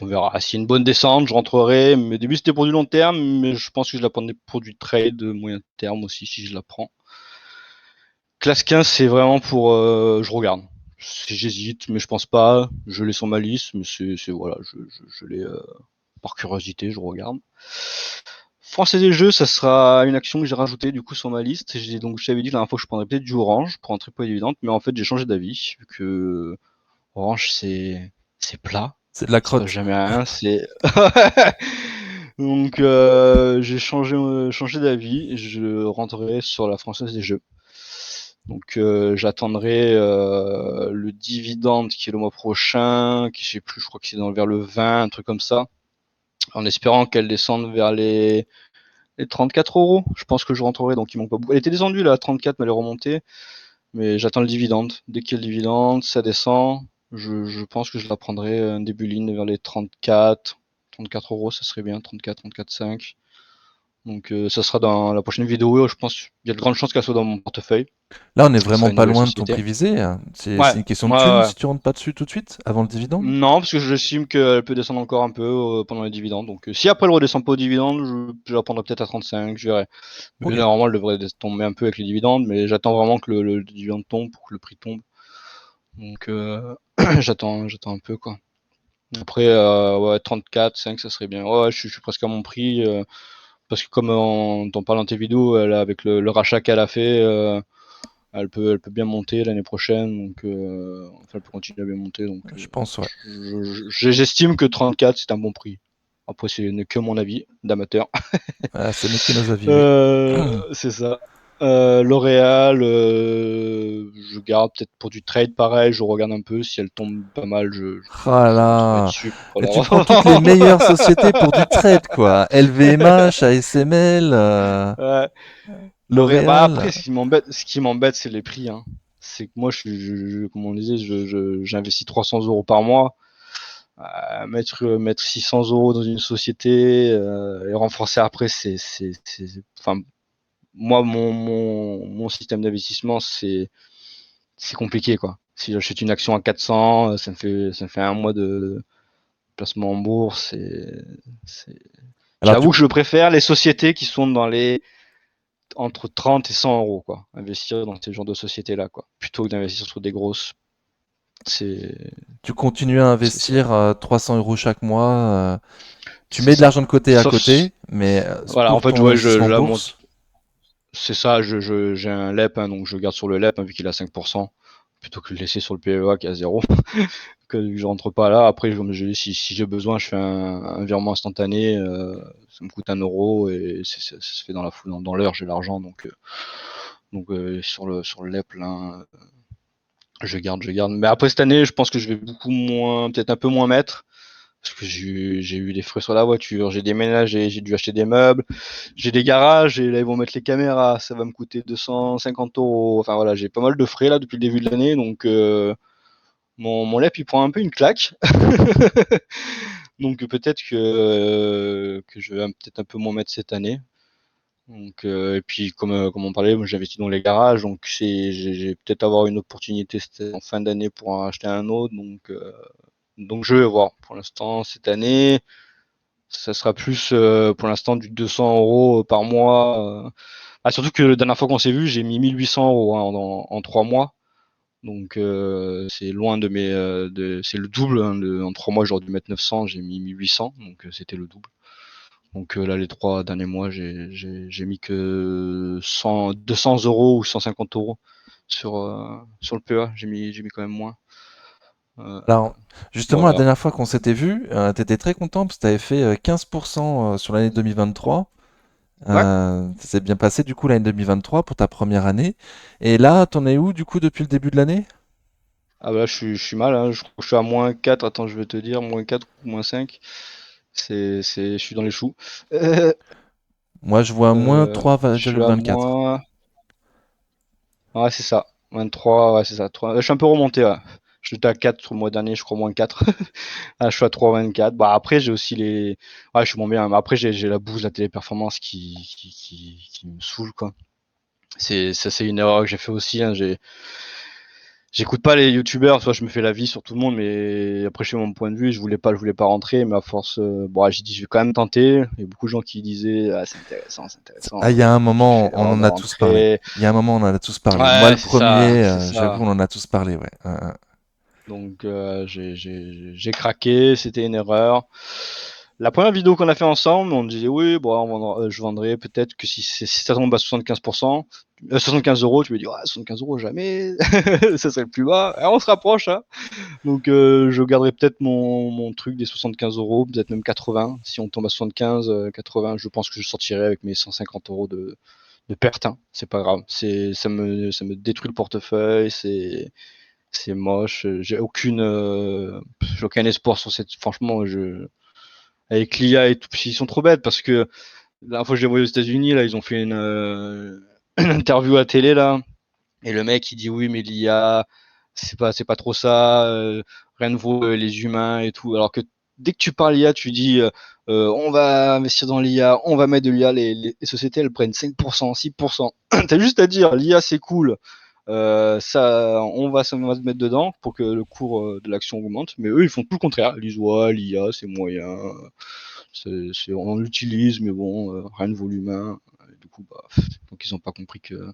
Speaker 2: On verra. S'il y a une bonne descente, je rentrerai. Mais au début, c'était pour du long terme, mais je pense que je la prendrai pour du trade moyen terme aussi, si je la prends. Classe 15, c'est vraiment pour. Je regarde. J'hésite, mais je pense pas. Je l'ai sur ma liste, mais voilà, je l'ai par curiosité, je regarde. Français des jeux, ça sera une action que j'ai rajoutée du coup sur ma liste. Donc je t'avais dit la dernière fois que je prendrais peut-être du Orange pour un très peu évidente, mais en fait j'ai changé d'avis vu que Orange c'est plat,
Speaker 1: C'est de la
Speaker 2: ça passe
Speaker 1: crotte.
Speaker 2: jamais à rien, c'est donc j'ai changé d'avis, je rentrerai sur la Française des jeux. Donc j'attendrai le dividende qui est le mois prochain, qui je sais plus, je crois que c'est vers le 20, un truc comme ça, en espérant qu'elle descende vers les 34 euros. Je pense que je rentrerai, donc il manque pas beaucoup. Elle était descendue là à 34, mais elle est remontée. Mais j'attends le dividende. Dès qu'il y a le dividende, ça descend. Je pense que je la prendrai un début ligne vers les 34. 34 euros, ça serait bien. 34, 34,5. Donc ça sera dans la prochaine vidéo. Je pense qu'il y a de grandes chances qu'elle soit dans mon portefeuille.
Speaker 1: Là, on est
Speaker 2: Ce sera
Speaker 1: vraiment
Speaker 2: une
Speaker 1: pas
Speaker 2: nouvelle
Speaker 1: loin de ton
Speaker 2: société.
Speaker 1: prix visé, hein.
Speaker 2: Ouais,
Speaker 1: C'est une question
Speaker 2: ouais,
Speaker 1: de thune
Speaker 2: ouais.
Speaker 1: si tu rentres pas dessus tout de suite, avant le dividende.
Speaker 2: Non, parce que j'estime qu'elle peut descendre encore un peu pendant les dividendes. Donc si après elle redescend pas aux dividendes, je la prendrai peut-être à 35, je verrai. Mais
Speaker 1: Ok.
Speaker 2: normalement, elle devrait tomber un peu avec les dividendes, mais j'attends vraiment que le dividende tombe pour que le prix tombe. Donc j'attends un peu quoi. Après, ouais, 34, 5, ça serait bien. Ouais, je suis presque à mon prix. Parce que comme on t'en parle dans tes vidéos, avec le rachat qu'elle a fait, elle peut bien monter l'année prochaine. Donc, enfin, elle peut continuer à bien monter. Donc,
Speaker 1: Je pense, ouais.
Speaker 2: j'estime que 34, c'est un bon prix. Après, c'est que mon avis d'amateur.
Speaker 1: Ah, ce n'est que nos avis, oui.
Speaker 2: C'est ça. L'Oréal, je garde peut-être pour du trade pareil, je regarde un peu. Si elle tombe pas mal,
Speaker 1: Ah
Speaker 2: je rentrerai
Speaker 1: là,
Speaker 2: dessus pour
Speaker 1: et
Speaker 2: la
Speaker 1: tu prends toutes les meilleures sociétés pour du trade, quoi. LVMH, ASML,
Speaker 2: Ouais. Bah après,
Speaker 1: L'Oréal.
Speaker 2: ce qui m'embête, c'est les prix, hein. C'est que moi, comme on disait, j'investis 300 euros par mois. Mettre 600 euros dans une société et renforcer après, enfin, moi, mon système d'investissement, c'est compliqué, quoi. Si j'achète une action à 400, ça me fait un mois de placement en bourse.
Speaker 1: Alors, du
Speaker 2: J'avoue que
Speaker 1: coup,
Speaker 2: je préfère les sociétés qui sont dans les entre 30 et 100 euros, quoi. Investir dans ces genres de sociétés-là, quoi. Plutôt que d'investir sur des grosses. C'est,
Speaker 1: tu continues à
Speaker 2: c'est,
Speaker 1: investir 300 euros chaque mois. Tu
Speaker 2: c'est
Speaker 1: mets de
Speaker 2: ça.
Speaker 1: l'argent de côté à
Speaker 2: Sauf,
Speaker 1: côté, mais
Speaker 2: voilà, en
Speaker 1: pour
Speaker 2: fait,
Speaker 1: ton
Speaker 2: ouais, je,
Speaker 1: investissement
Speaker 2: la monte.
Speaker 1: bourse,
Speaker 2: C'est ça, j'ai un LEP, hein, donc je garde sur le LEP, hein, vu qu'il a 5%. plutôt que de le laisser sur le PEA qui est à 0, que je rentre pas là. Après, comme je dis, si j'ai besoin, je fais un virement instantané, ça me coûte 1 € et ça se fait dans la foule, dans l'heure, j'ai l'argent, donc sur le LEP là, je garde. Mais après cette année, je pense que je vais beaucoup moins, peut-être un peu moins mettre. Parce que j'ai eu des frais sur la voiture, j'ai déménagé, j'ai dû acheter des meubles, j'ai des garages et là ils vont mettre les caméras, ça va me coûter 250 €. Enfin voilà, j'ai pas mal de frais là depuis le début de l'année, donc mon LEP il prend un peu une claque. Donc peut-être que je vais peut-être un peu moins mettre cette année. Donc et puis comme on parlait, moi j'investis dans les garages, donc j'ai peut-être avoir une opportunité en fin d'année pour en acheter un autre, donc je vais voir. Pour l'instant cette année, ça sera plus pour l'instant du 200 € par mois. Surtout que la dernière fois qu'on s'est vu, j'ai mis 1 800 € en 3 mois. Donc c'est loin de mes. C'est le double. Hein, en 3 mois, j'aurais dû mettre 900, j'ai mis 1800. Donc c'était le double. Donc là, les 3 derniers mois, j'ai mis que 200 € ou 150 € sur le PA. J'ai mis quand même moins. Euh,
Speaker 1: Alors, justement, la
Speaker 2: voilà.
Speaker 1: dernière fois qu'on s'était vu, tu étais très content parce que tu avais fait 15% sur l'année 2023.
Speaker 2: Ouais.
Speaker 1: Ça s'est bien passé du coup l'année 2023 pour ta première année. Et là, t'en es où du coup depuis le début de l'année?
Speaker 2: Ah bah là, je suis mal, hein. Je crois que je suis à -4. Attends, je vais te dire, -4 ou -5. Je suis dans les choux. Euh,
Speaker 1: Moi, je vois moins
Speaker 2: je suis à
Speaker 1: 3,24.
Speaker 2: moins. Ouais, c'est ça. 23, ouais, c'est ça. Je suis un peu remonté, là. J'étais à 4 le mois dernier, je crois, -4. Ah, je suis à 3,24. Bah, après, j'ai aussi les. Ouais, je suis moins bien. Mais après, j'ai la bouse, la téléperformance qui me saoule, quoi. C'est une erreur que j'ai fait aussi, hein. J'écoute pas les youtubeurs, soit je me fais la vie sur tout le monde, mais après je fais mon point de vue, je voulais pas rentrer, mais à force, bon, j'ai dit je vais quand même tenter. Il y a beaucoup de gens qui disaient ah c'est
Speaker 1: Ah, il
Speaker 2: intéressant,
Speaker 1: y a un
Speaker 2: j'ai fait
Speaker 1: moment, on
Speaker 2: l'erreur
Speaker 1: en
Speaker 2: de
Speaker 1: a tous parlé.
Speaker 2: rentrer.
Speaker 1: Il y a un moment, on en a tous parlé. Moi, le
Speaker 2: Ouais, c'est ça,
Speaker 1: premier,
Speaker 2: c'est
Speaker 1: j'avoue, on
Speaker 2: ça.
Speaker 1: en a tous parlé, ouais.
Speaker 2: Donc j'ai craqué, c'était une erreur. La première vidéo qu'on a fait ensemble, on disait oui, bon, je vendrai peut-être que si ça tombe à 75%, 75 €, tu me dis ouais, 75 € jamais, ça serait le plus bas. Et on se rapproche, hein. Donc je garderai peut-être mon truc des 75 €, peut-être même 80. Si on tombe à 75, 80, je pense que je sortirai avec mes 150 € de perte, hein. C'est pas grave. Ça me détruit le portefeuille. C'est moche. J'ai aucun espoir sur cette. Franchement, avec l'IA et tout, ils sont trop bêtes parce que la dernière fois que je les voyais aux États-Unis, là, ils ont fait une interview à télé là, et le mec il dit oui, mais l'IA, c'est pas trop ça, rien ne vaut les humains et tout. Alors que dès que tu parles IA, tu dis on va investir dans l'IA, on va mettre de l'IA, les sociétés elles prennent 5%, 6%. T'as juste à dire l'IA c'est cool, ça, on va se mettre dedans pour que le cours de l'action augmente. Mais eux, ils font tout le contraire. Ils disent ouais, l'IA, c'est moyen, on l'utilise, mais bon, rien ne vaut l'humain. Du coup, bah, donc ils n'ont pas compris que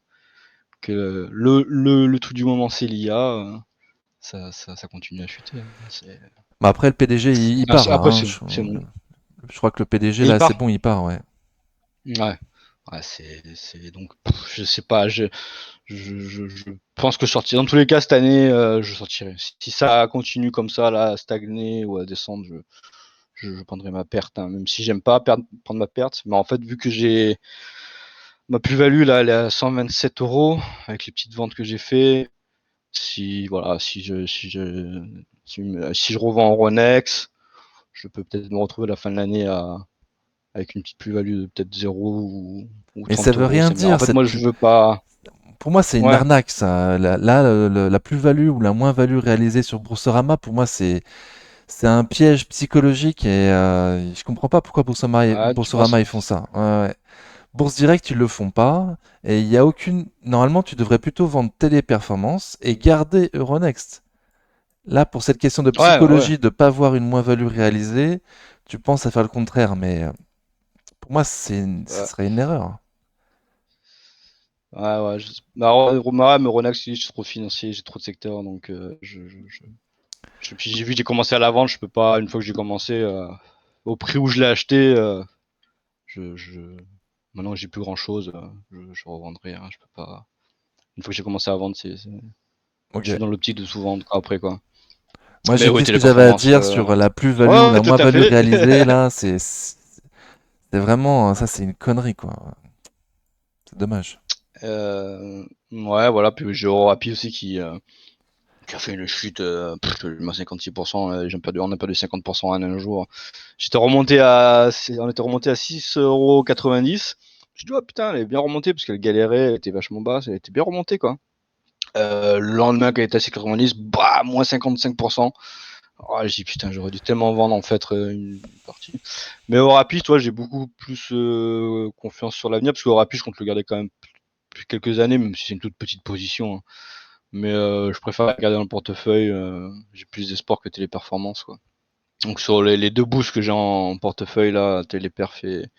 Speaker 2: le truc du moment, c'est l'IA. Ça continue à chuter, hein.
Speaker 1: Mais après, le PDG, il part là,
Speaker 2: Après,
Speaker 1: hein.
Speaker 2: c'est mon.
Speaker 1: Je crois que le PDG,
Speaker 2: Et il
Speaker 1: là, c'est
Speaker 2: part.
Speaker 1: bon, il part, ouais.
Speaker 2: Ouais. Ouais, donc, je sais pas, je pense que je sortirai. Dans tous les cas, cette année, je sortirai. Si ça continue comme ça, là, à stagner ou à descendre, je prendrai ma perte, hein. Même si j'aime pas prendre ma perte. Mais en fait, vu que j'ai ma plus-value, là, elle est à 127 € avec les petites ventes que j'ai fait. Voilà, si je revends en Ronex, je peux peut-être me retrouver à la fin de l'année avec une petite plus-value de peut-être 0 ou
Speaker 1: Mais ça
Speaker 2: 30
Speaker 1: veut
Speaker 2: euros.
Speaker 1: rien
Speaker 2: En
Speaker 1: dire.
Speaker 2: fait, moi, je veux pas.
Speaker 1: Pour moi, c'est une
Speaker 2: Ouais.
Speaker 1: arnaque, ça. Là, la plus-value ou la moins-value réalisée sur Boursorama, pour moi, c'est un piège psychologique et je comprends pas pourquoi
Speaker 2: Ouais, tu penses.
Speaker 1: Boursorama ils font ça. Ouais, ouais. Bourse Direct, ils le font pas. Et il y a aucune. Normalement, tu devrais plutôt vendre Téléperformance et garder Euronext. Là, pour cette question de
Speaker 2: Ouais, ouais.
Speaker 1: psychologie, de pas voir une moins-value réalisée, tu penses à faire le contraire. Mais pour moi, ce
Speaker 2: Ouais,
Speaker 1: serait une erreur.
Speaker 2: ouais. Ouais, bah, mais Ronex, je suis trop financier, j'ai trop de secteurs, donc puis j'ai vu, j'ai commencé à la vente, je peux pas, une fois que j'ai commencé, au prix où je l'ai acheté, je, je, maintenant que j'ai plus grand chose, je revendrai, hein, je peux pas. Une fois que j'ai commencé à vendre, c'est.
Speaker 1: Ok.
Speaker 2: Je suis dans l'optique de sous-vendre après, quoi.
Speaker 1: Moi,
Speaker 2: Mais
Speaker 1: j'ai
Speaker 2: oui,
Speaker 1: dit ce que j'avais à
Speaker 2: Téléperformance.
Speaker 1: dire sur la plus-value ou
Speaker 2: Ouais, ouais,
Speaker 1: la
Speaker 2: tout à
Speaker 1: moins-value
Speaker 2: fait.
Speaker 1: réalisée, là, c'est vraiment, ça, c'est une connerie, quoi. C'est dommage.
Speaker 2: Ouais, voilà. Puis j'ai Eurorapi aussi qui a fait une chute, 56%. On a perdu 50% en un jour. On était remonté à 6,90 €. Je dis, oh putain, elle est bien remontée parce qu'elle galérait, elle était vachement basse, elle était bien remontée, quoi. Le lendemain, quand elle était à 6,90, bah, moins 55%. Oh, j'ai dit, putain, j'aurais dû tellement vendre en fait une partie. Mais au rapide, toi, j'ai beaucoup plus confiance sur l'avenir parce qu'au rapide, je compte le garder quand même depuis quelques années, même si c'est une toute petite position, hein. Mais je préfère la garder dans le portefeuille. J'ai plus d'espoir que Téléperformance, quoi. Donc sur les deux boosts que j'ai en portefeuille, là, Téléperf et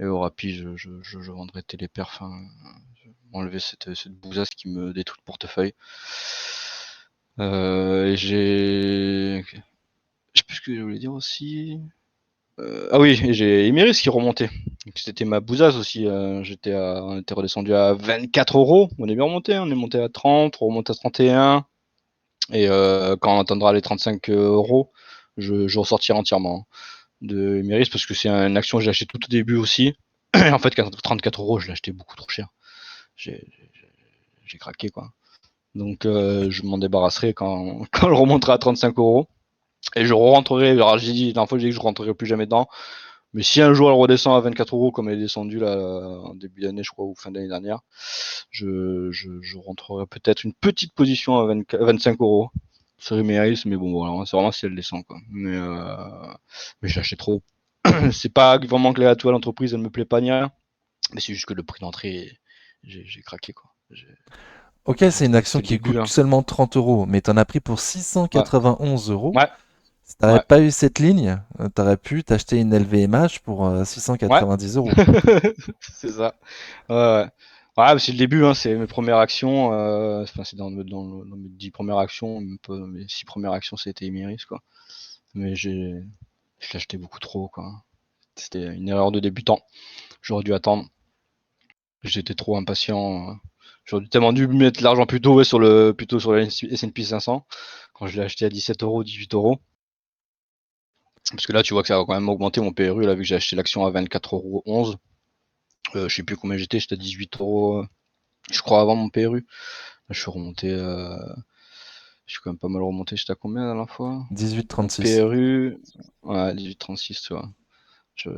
Speaker 2: au rapide, je vendrai Téléperf, hein. Enlever cette bousasse qui me détruit le portefeuille. Et je sais plus ce que je voulais dire aussi. Ah oui, j'ai Emiris qui remontait. C'était ma bousasse aussi. On était redescendu à 24 €. On est bien remonté, hein. On est monté à 30, on remonte à 31. Et quand on atteindra les 35 €, je ressortirai entièrement, hein, de Emiris parce que c'est une action que j'ai acheté tout au début aussi. En fait, 34 €, je l'ai acheté beaucoup trop cher. J'ai craqué, quoi. Donc je m'en débarrasserai quand elle remontera à 35 €. Et je rentrerai. Alors j'ai dit, la dernière fois, j'ai dit que je rentrerai plus jamais dedans. Mais si un jour elle redescend à 24 € comme elle est descendue là en début d'année, je crois, ou fin d'année dernière, je rentrerai peut-être une petite position à 25 € sur Emiris, mais bon, voilà, c'est vraiment si elle descend, quoi. Mais j'ai acheté trop. C'est pas vraiment que l'entreprise elle me plaît pas ni rien, mais c'est juste que le prix d'entrée, j'ai craqué, quoi.
Speaker 1: Ok, c'est une action
Speaker 2: C'est le
Speaker 1: qui
Speaker 2: début,
Speaker 1: coûte
Speaker 2: hein.
Speaker 1: seulement 30 euros, mais t'en as pris pour
Speaker 2: Ouais,
Speaker 1: 691 €.
Speaker 2: ouais,
Speaker 1: Si t'avais
Speaker 2: ouais,
Speaker 1: pas eu cette ligne, t'aurais pu t'acheter une LVMH pour
Speaker 2: ouais.
Speaker 1: 690 €.
Speaker 2: C'est ça. Ouais, ouais. Ouais, c'est le début, hein, c'est mes premières actions. Enfin, c'est dans mes 10 premières actions, mes 6 premières actions, c'était Emiris, quoi. Mais je l'ai acheté beaucoup trop, quoi. C'était une erreur de débutant. J'aurais dû attendre. J'étais trop impatient. J'aurais tellement dû mettre l'argent plutôt sur le S&P 500 quand je l'ai acheté à 17 €, 18 €. Parce que là, tu vois que ça a quand même augmenté mon PRU, là, vu que j'ai acheté l'action à 24,11 €. Je sais plus combien j'étais à 18 €, je crois, avant mon PRU. Là, je suis remonté, je suis quand même pas mal remonté. J'étais à combien la dernière fois? Mon
Speaker 1: 18,36.
Speaker 2: PRU, ouais, 18,36, tu vois.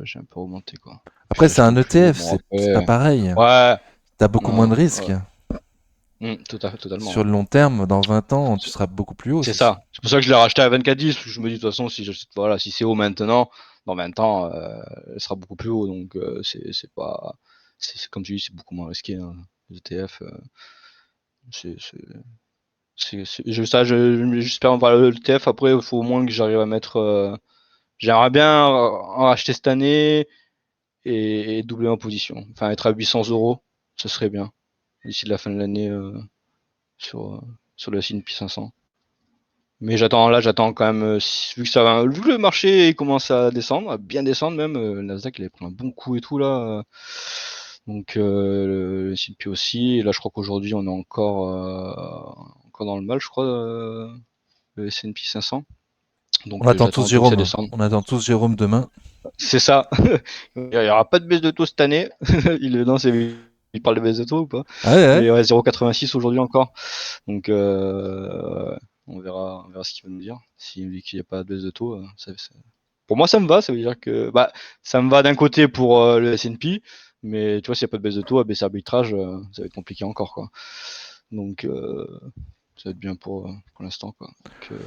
Speaker 2: J'ai un peu remonté, quoi. Puis
Speaker 1: Après,
Speaker 2: j'ai
Speaker 1: c'est
Speaker 2: acheté
Speaker 1: un
Speaker 2: au plus haut.
Speaker 1: ETF,
Speaker 2: Bon,
Speaker 1: c'est pas
Speaker 2: après,
Speaker 1: pareil.
Speaker 2: ouais,
Speaker 1: T'as beaucoup moins de
Speaker 2: non,
Speaker 1: risques.
Speaker 2: ouais. Tout à fait, totalement,
Speaker 1: Sur
Speaker 2: ouais.
Speaker 1: le long terme, dans 20 ans, tu
Speaker 2: C'est
Speaker 1: seras beaucoup plus haut,
Speaker 2: c'est
Speaker 1: c'est sûr.
Speaker 2: ça. C'est pour ça que je l'ai racheté à 24,10, parce que je me dis, de toute façon, voilà, si c'est haut maintenant, dans 20 ans, elle sera beaucoup plus haut. Donc, c'est pas, comme tu dis, c'est beaucoup moins risqué, hein, les ETF. C'est, c'est, j'espère voir le TF. Après, il faut au moins que j'arrive à mettre. J'aimerais bien en racheter cette année et doubler ma position. Enfin, être à 800 €, ce serait bien. D'ici la fin de l'année sur, euh, sur le S&P 500. Mais j'attends quand même. Vu que le marché il commence à descendre, à bien descendre même, le Nasdaq il avait pris un bon coup et tout là. Donc le S&P aussi. Et là, je crois qu'aujourd'hui on est encore dans le mal, je crois, le S&P 500.
Speaker 1: On
Speaker 2: Donc
Speaker 1: attend tous
Speaker 2: j'attends un peu que ça
Speaker 1: Jérôme.
Speaker 2: descende.
Speaker 1: On attend tous Jérôme demain.
Speaker 2: C'est ça. Il n'y aura pas de baisse de taux cette année. Non, il parle de baisse de taux ou pas?
Speaker 1: Ah ouais,
Speaker 2: Il
Speaker 1: ouais.
Speaker 2: est à 0,86 aujourd'hui encore. Donc on verra ce qu'il va nous dire. S'il dit qu'il n'y a pas de baisse de taux, pour moi ça me va. Ça veut dire que bah, ça me va d'un côté pour le S&P, mais tu vois, s'il n'y a pas de baisse de taux, à baisse arbitrage, ça va être compliqué encore, quoi. Donc ça va être bien pour l'instant, quoi. Donc,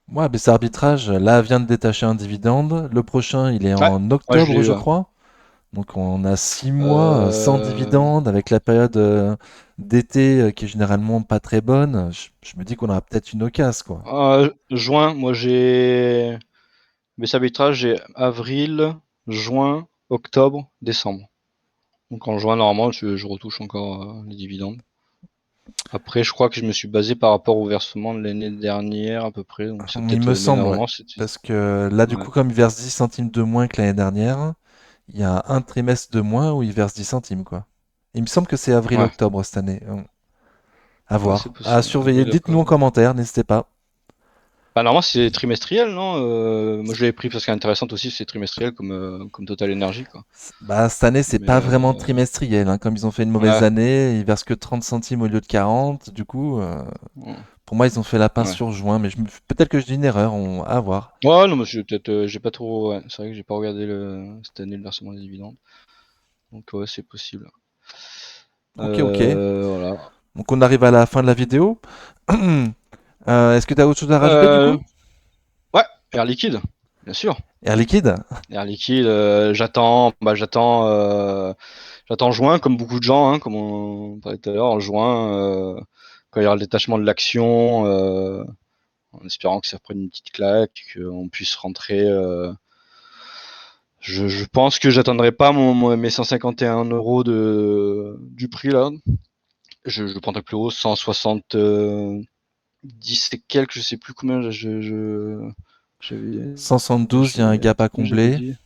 Speaker 1: Moi, BC Arbitrage, là, vient de détacher un dividende. Le prochain, il est
Speaker 2: ouais,
Speaker 1: en
Speaker 2: ouais, je l'ai
Speaker 1: octobre,
Speaker 2: eu.
Speaker 1: je
Speaker 2: Ouais.
Speaker 1: crois. Donc, on a 6 mois sans
Speaker 2: Euh,
Speaker 1: dividende, avec la période d'été qui est généralement pas très bonne. Je me dis qu'on aura peut-être une occasion, quoi.
Speaker 2: Juin, moi j'ai mes arbitrages, j'ai avril, juin, octobre, décembre. Donc en juin, normalement, je retouche encore les dividendes. Après, je crois que je me suis basé par rapport au versement de l'année dernière à peu près. Donc c'est
Speaker 1: Il
Speaker 2: peut-être
Speaker 1: me
Speaker 2: mais
Speaker 1: semble, ouais.
Speaker 2: normalement c'était.
Speaker 1: Parce que là, du
Speaker 2: Ouais.
Speaker 1: coup, comme il verse 10 centimes de moins que l'année dernière, il y a un trimestre de moins où il verse 10 centimes, quoi. Il me semble que c'est
Speaker 2: Ouais.
Speaker 1: avril-octobre cette année. À
Speaker 2: Ouais, c'est
Speaker 1: voir, à
Speaker 2: possible.
Speaker 1: surveiller.
Speaker 2: Oui,
Speaker 1: Dites-nous
Speaker 2: d'accord.
Speaker 1: en commentaire, n'hésitez pas.
Speaker 2: Bah, normalement, c'est trimestriel, non? Moi, je l'avais pris parce qu'intéressant aussi, c'est trimestriel comme Total Energy, quoi.
Speaker 1: Bah, cette année, c'est
Speaker 2: Mais
Speaker 1: pas vraiment trimestriel, hein. Comme ils ont fait une mauvaise
Speaker 2: ouais,
Speaker 1: année, ils versent que 30 centimes au lieu de 40. Du coup,
Speaker 2: ouais,
Speaker 1: pour moi, ils ont fait la pince
Speaker 2: ouais.
Speaker 1: sur juin, mais peut-être que je dis une erreur, à voir.
Speaker 2: Ouais, non, mais j'ai pas trop. Ouais, c'est vrai que j'ai pas regardé cette année le versement des dividendes. Donc ouais, c'est possible.
Speaker 1: Ok, ok.
Speaker 2: Voilà.
Speaker 1: Donc on arrive à la fin de la vidéo. Est-ce que tu as autre chose à rajouter du
Speaker 2: Euh,
Speaker 1: coup?
Speaker 2: ouais, Air Liquide, bien sûr.
Speaker 1: Air liquide?
Speaker 2: Air Liquide, j'attends juin, comme beaucoup de gens, hein, comme on parlait tout à l'heure, en juin, quand il y aura le détachement de l'action, en espérant que ça prenne une petite claque, qu'on puisse rentrer. Je pense que j'attendrai pas mes 151 euros du prix là. Je prendrai plus haut, 170 et quelques, je sais plus combien j'avais
Speaker 1: 172, il y a un gap à
Speaker 2: combien j'avais
Speaker 1: combler.
Speaker 2: dit.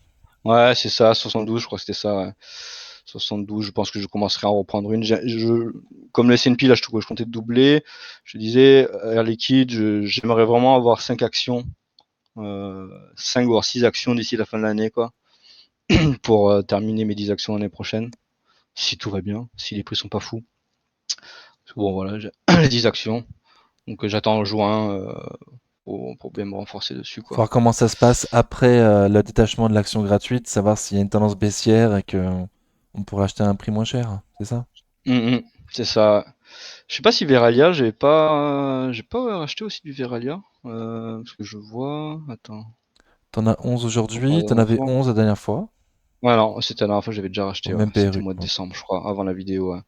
Speaker 2: Ouais, c'est ça, 72, je crois que c'était ça. Ouais. 72, je pense que je commencerai à en reprendre une. Comme le S&P, là, je comptais doubler. Je disais, Air Liquide, j'aimerais vraiment avoir 5 actions, 5 voire 6 actions d'ici la fin de l'année, quoi, pour terminer mes 10 actions l'année prochaine, si tout va bien, si les prix sont pas fous. Bon, voilà, j'ai les 10 actions. Donc j'attends en juin pour bien me renforcer dessus, quoi.
Speaker 1: Voir comment ça se passe après le détachement de l'action gratuite, savoir s'il y a une tendance baissière et que on pourra acheter à un prix moins cher, c'est ça?
Speaker 2: C'est ça. Je sais pas si Veralia, j'ai pas acheté aussi du Veralia, parce que je vois. Attends,
Speaker 1: T'en as 11
Speaker 2: on parle
Speaker 1: aujourd'hui,
Speaker 2: la
Speaker 1: t'en
Speaker 2: dernière
Speaker 1: avais
Speaker 2: fois.
Speaker 1: 11 la dernière fois,
Speaker 2: Ouais, non, c'était la dernière fois, j'avais déjà
Speaker 1: au
Speaker 2: racheté. Ouais.
Speaker 1: même
Speaker 2: C'était au
Speaker 1: PRU.
Speaker 2: mois de
Speaker 1: Bon.
Speaker 2: décembre, je crois, avant la vidéo. Ouais.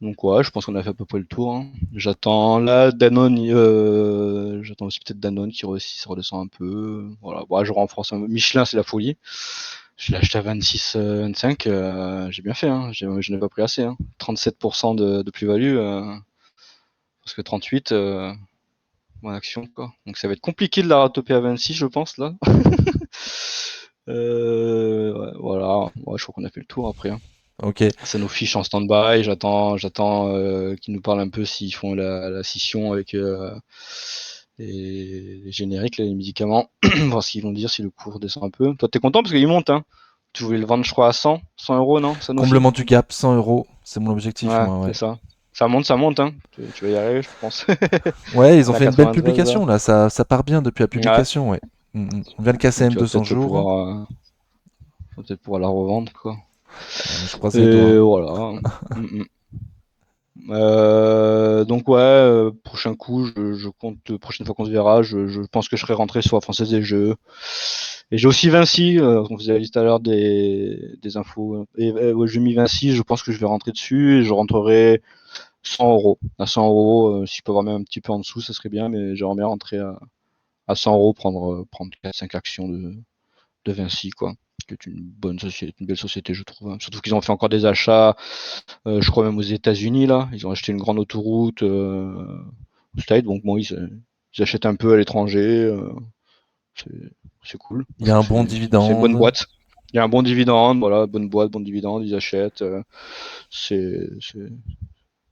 Speaker 2: Donc ouais, je pense qu'on a fait à peu près le tour. Hein. J'attends là Danone, j'attends aussi peut-être Danone qui ça redescend un peu. Voilà, bon, je renforce un peu. Michelin, c'est la folie. Je l'ai acheté à 26, 25. J'ai bien fait. Hein. Je n'ai pas pris assez. Hein. 37% de plus-value, parce que 38, mon action, quoi. Donc ça va être compliqué de la ratoper à 26, je pense là. Ouais, voilà. Ouais, je crois qu'on a fait le tour après. Hein.
Speaker 1: Ok,
Speaker 2: Ça nous fiche en stand-by. J'attends qu'ils nous parlent un peu s'ils font la scission avec les génériques, les médicaments. Voir ce qu'ils vont dire, si le cours descend un peu. Toi, t'es content parce qu'il monte, hein. Tu voulais le vendre, je crois, à 100 euros, non, Sanofi?
Speaker 1: comblement du gap, 100 euros, c'est mon objectif,
Speaker 2: Ouais,
Speaker 1: moi, ouais.
Speaker 2: c'est ça. Ça monte, hein. Tu vas y arriver, je pense.
Speaker 1: Ouais, ils ont
Speaker 2: On est à
Speaker 1: fait une belle
Speaker 2: 93 là.
Speaker 1: publication là, ça part bien depuis la
Speaker 2: Ouais.
Speaker 1: publication, ouais. On vient de casser
Speaker 2: Donc tu vas
Speaker 1: M200
Speaker 2: peut-être
Speaker 1: jours,
Speaker 2: la revendre, quoi.
Speaker 1: je croise les
Speaker 2: Et
Speaker 1: doigts.
Speaker 2: voilà. Mm, mm. Donc ouais, prochain coup, je compte, prochaine fois qu'on se verra, je pense que je serai rentré sur la Française des Jeux. Et j'ai aussi Vinci, on faisait la liste à l'heure des infos. Et ouais, j'ai mis Vinci, je pense que je vais rentrer dessus et je rentrerai 100 euros. À 100 euros, si je peux avoir même un petit peu en dessous, ça serait bien, mais j'aimerais bien rentrer à 100 euros, prendre 4-5 actions de Vinci, quoi. Qui est une bonne société, une belle société, je trouve. Hein. Surtout qu'ils ont fait encore des achats, je crois même aux États-Unis, là. Ils ont acheté une grande autoroute au States, donc bon, ils achètent un peu à l'étranger. C'est c'est cool.
Speaker 1: Il y a un bon
Speaker 2: C'est une bonne
Speaker 1: dividende.
Speaker 2: boîte. Il y a un bon dividende, voilà, bonne boîte, bon dividende, ils achètent.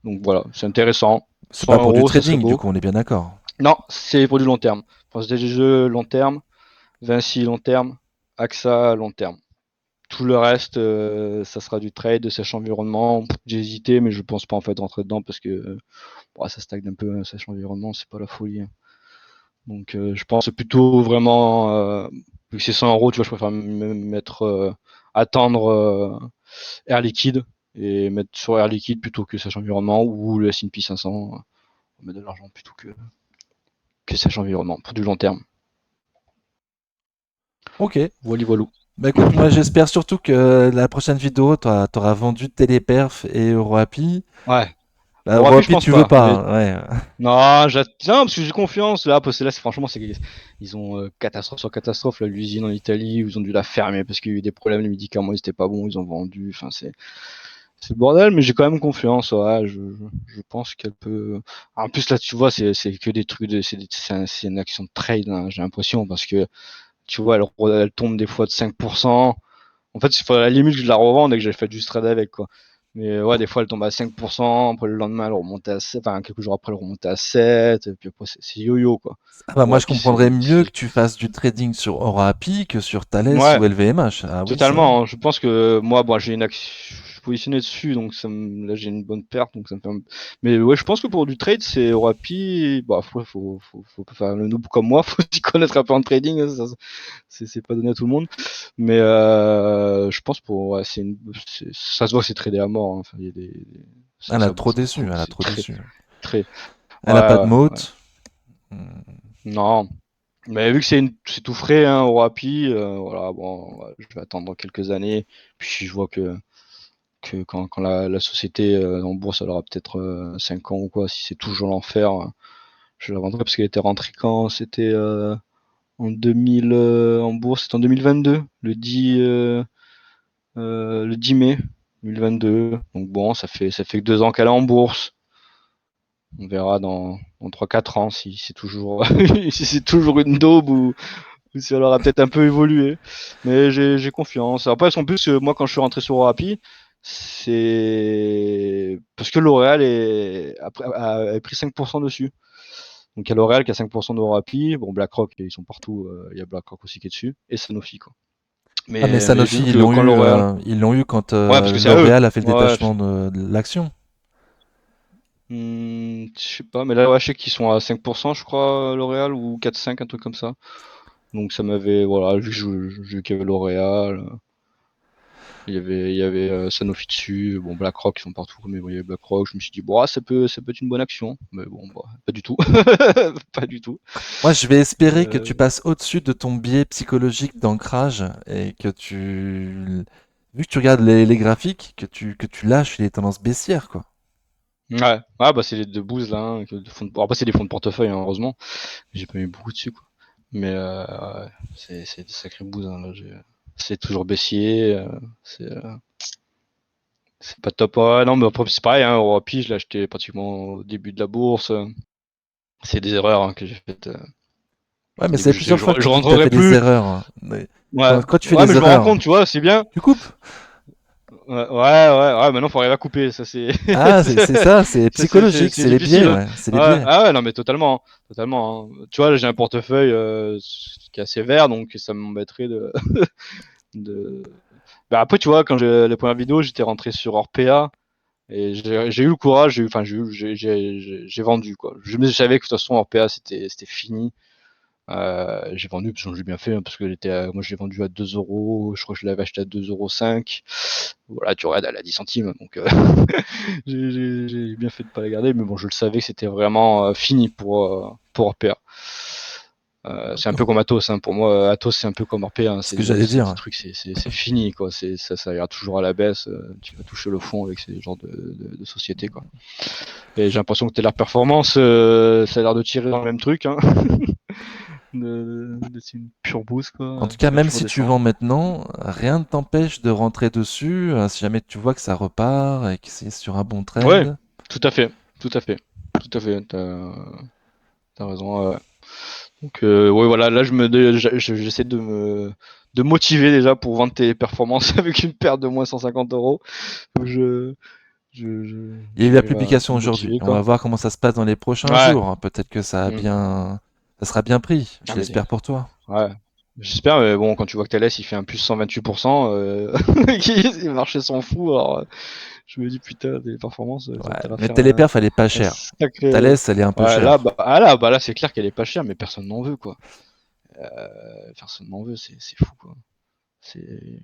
Speaker 2: Donc voilà, c'est intéressant.
Speaker 1: C'est pas
Speaker 2: 100
Speaker 1: pour du
Speaker 2: euros, ça serait
Speaker 1: trading, du
Speaker 2: beau.
Speaker 1: coup, on est bien d'accord.
Speaker 2: Non, c'est pour du long terme. France des jeux long terme, Vinci long terme, AXA long terme. Tout le reste, ça sera du trade, sèche environnement. J'ai hésité, mais je pense pas en fait rentrer dedans parce que ça stagne un peu, sèche environnement, c'est pas la folie. Hein. Donc je pense plutôt vraiment, vu que c'est 100 euros, tu vois, je préfère mettre, attendre Air Liquide et mettre sur Air Liquide plutôt que sèche environnement ou le S&P 500. On met de l'argent plutôt que sèche environnement pour du long terme.
Speaker 1: Ok.
Speaker 2: Voilà, voilà.
Speaker 1: Bah écoute, moi j'espère surtout que la prochaine vidéo, t'auras vendu Téléperf et EuroAPI.
Speaker 2: Ouais.
Speaker 1: Bah,
Speaker 2: Europe, je
Speaker 1: EuroAPI,
Speaker 2: pense
Speaker 1: tu veux
Speaker 2: pas.
Speaker 1: pas, hein, ouais.
Speaker 2: Non, j'attends parce que j'ai confiance là, parce que là, franchement, ils ont catastrophe sur catastrophe. L'usine en Italie, où ils ont dû la fermer parce qu'il y a eu des problèmes, les médicaments, ils étaient pas bons, ils ont vendu. Enfin, c'est le bordel, mais j'ai quand même confiance. Ouais, je pense qu'elle peut. En plus, là, tu vois, c'est que des trucs c'est une action de trade, hein, j'ai l'impression, parce que tu vois, elle tombe des fois de 5%. En fait, il faut à la limite que je la revende et que j'ai fait du trade avec, quoi. Mais ouais, des fois, elle tombe à 5%, après le lendemain, elle remontait à 7, enfin, quelques jours après, elle remontait à 7, et puis après, c'est yo-yo, quoi.
Speaker 1: Ah bah moi je
Speaker 2: Orapi,
Speaker 1: comprendrais mieux que tu fasses du trading sur Orapi que sur Thales
Speaker 2: Ouais,
Speaker 1: ou LVMH. Ah oui, ça.
Speaker 2: totalement, hein. Je pense que moi, bon, j'ai une action, je suis positionné dessus, donc là j'ai une bonne perte, donc ça me fait Mais ouais, je pense que pour du trade, c'est Orapi. Bah, faut pas faire le noob comme moi, faut s'y connaître un peu en trading, hein, c'est pas donné à tout le monde. Mais je pense pour, ouais, ça se voit que c'est tradé à mort, hein. Enfin, il y a
Speaker 1: Elle a trop
Speaker 2: ça
Speaker 1: déçu,
Speaker 2: prouve que
Speaker 1: elle a
Speaker 2: c'est
Speaker 1: trop déçu.
Speaker 2: très,
Speaker 1: Elle a pas de
Speaker 2: ouais, ouais.
Speaker 1: mote. Hmm.
Speaker 2: Non. Mais vu que c'est tout frais, hein, au Rappi, voilà, bon, ouais, je vais attendre quelques années. Puis si je vois que quand la société en bourse, elle aura peut-être 5 ans ou quoi, si c'est toujours l'enfer, je la vendrai parce qu'elle était rentrée quand c'était en 2000 en bourse, c'était en 2022, le 10 mai 2022. Donc bon, ça fait que 2 ans qu'elle est en bourse. On verra dans 3-4 ans si c'est toujours, si c'est toujours une daube ou si elle aura peut-être un peu évolué. Mais j'ai confiance. Après, en plus, moi, quand je suis rentré sur Orapi, c'est parce que L'Oréal a pris 5% dessus. Donc, il y a L'Oréal qui a 5% de Orapi. Bon, BlackRock, ils sont partout. Il y a BlackRock aussi qui est dessus. Et Sanofi, quoi.
Speaker 1: Ah mais
Speaker 2: Mais j'ai vu
Speaker 1: Sanofi,
Speaker 2: que quand L'Oréal.
Speaker 1: ils l'ont eu quand
Speaker 2: Ouais, parce que c'est à eux.
Speaker 1: L'Oréal a fait le
Speaker 2: Ouais,
Speaker 1: détachement de l'action.
Speaker 2: je sais pas. Mais là, ouais, je sais qu'ils sont à 5%, je crois, L'Oréal, ou 4-5, un truc comme ça. Donc, ça m'avait. Voilà, vu que j'ai vu qu'il y avait L'Oréal. Il y avait Sanofi dessus, bon BlackRock ils sont partout, mais bon, il y avait BlackRock, je me suis dit bon ça peut être une bonne action, mais bon bah, pas du tout, pas du tout.
Speaker 1: Moi, je vais espérer que tu
Speaker 2: Euh,
Speaker 1: passes au-dessus de ton biais psychologique d'ancrage et que vu que tu regardes les graphiques, que tu lâches les tendances baissières, quoi.
Speaker 2: ouais, ah bah c'est les deux boosts là, hein, après c'est des fonds de portefeuille hein, heureusement, j'ai pas mis beaucoup dessus quoi, mais ouais, c'est des sacrés boosts hein, là, c'est toujours baissier, c'est euh, c'est pas top, ouais, non mais après c'est pareil, hein, Europi je l'ai acheté pratiquement au début de la bourse, c'est des erreurs hein, que j'ai faites.
Speaker 1: Ouais,
Speaker 2: Au
Speaker 1: mais ça
Speaker 2: début,
Speaker 1: fait plusieurs fois que
Speaker 2: je
Speaker 1: tu dis que tu as
Speaker 2: rentrerai
Speaker 1: fait des
Speaker 2: plus.
Speaker 1: erreurs, hein. Mais
Speaker 2: Ouais,
Speaker 1: quand tu fais
Speaker 2: ouais, mais
Speaker 1: des
Speaker 2: je me rends
Speaker 1: erreurs,
Speaker 2: compte, tu vois, c'est bien.
Speaker 1: tu coupes.
Speaker 2: Ouais, maintenant faut arriver à couper, ça c'est,
Speaker 1: Ah, c'est ça, c'est
Speaker 2: ça, c'est
Speaker 1: psychologique,
Speaker 2: c'est
Speaker 1: c'est les biais,
Speaker 2: difficile, hein.
Speaker 1: ouais, c'est les
Speaker 2: Ouais,
Speaker 1: biais.
Speaker 2: ah ouais, non mais totalement, hein, totalement, hein. Tu vois, là, j'ai un portefeuille qui est assez vert, donc ça m'embêterait de. Bah, après, tu vois, quand j'ai les premières vidéos, j'étais rentré sur Orpea et j'ai eu le courage, enfin j'ai vendu quoi. Je savais que de toute façon Orpea c'était fini. J'ai vendu parce que j'ai bien fait, hein, parce que moi je l'ai vendu à 2 euros, je crois que je l'avais acheté à 2,5 €. Voilà, tu regardes, elle a 10 centimes, donc j'ai bien fait de pas la garder, mais bon, je le savais que c'était vraiment fini pour Orpea. C'est un peu comme Atos, hein. Pour moi, Atos c'est un peu comme Orpea, hein.
Speaker 1: Ce que j'allais
Speaker 2: C'est des
Speaker 1: dire.
Speaker 2: trucs, c'est fini, quoi. Ça ira toujours à la baisse. Tu vas toucher le fond avec ces genres de sociétés, quoi. Et j'ai l'impression que leur performance, ça a l'air de tirer dans le même truc, hein. C'est une pure boost,
Speaker 1: En
Speaker 2: quoi.
Speaker 1: tout cas,
Speaker 2: Là,
Speaker 1: même
Speaker 2: tu
Speaker 1: si tu
Speaker 2: redescends.
Speaker 1: vends maintenant, rien ne t'empêche de rentrer dessus, si jamais tu vois que ça repart et que c'est sur un bon
Speaker 2: Ouais,
Speaker 1: trend.
Speaker 2: tout à fait, tout à fait, tout à fait. T'as raison. Ouais. Donc, ouais, voilà, là, j'essaie de motiver déjà pour vendre tes performances avec une perte de moins 150 €. Faut que
Speaker 1: Il y a eu la
Speaker 2: j'arrive à
Speaker 1: publication
Speaker 2: me
Speaker 1: aujourd'hui.
Speaker 2: motiver,
Speaker 1: On va
Speaker 2: quoi.
Speaker 1: voir comment ça se passe dans les prochains
Speaker 2: Ouais.
Speaker 1: jours. Peut-être que
Speaker 2: Mm.
Speaker 1: ça sera bien pris. Je
Speaker 2: Ah, mais
Speaker 1: l'espère pour toi.
Speaker 2: ouais. J'espère, mais bon, quand tu vois que Thales, il fait un plus 128%, les marchés s'en fout, alors je me dis, putain, des performances, ça va
Speaker 1: Ouais.
Speaker 2: peut-être
Speaker 1: Mais
Speaker 2: faire un,
Speaker 1: Téléperf, elle est pas
Speaker 2: un
Speaker 1: chère.
Speaker 2: sacré.
Speaker 1: Thales, elle est un peu
Speaker 2: Ouais,
Speaker 1: chère.
Speaker 2: là, c'est clair qu'elle est pas chère, mais personne n'en veut, quoi. Personne n'en veut, c'est fou, quoi.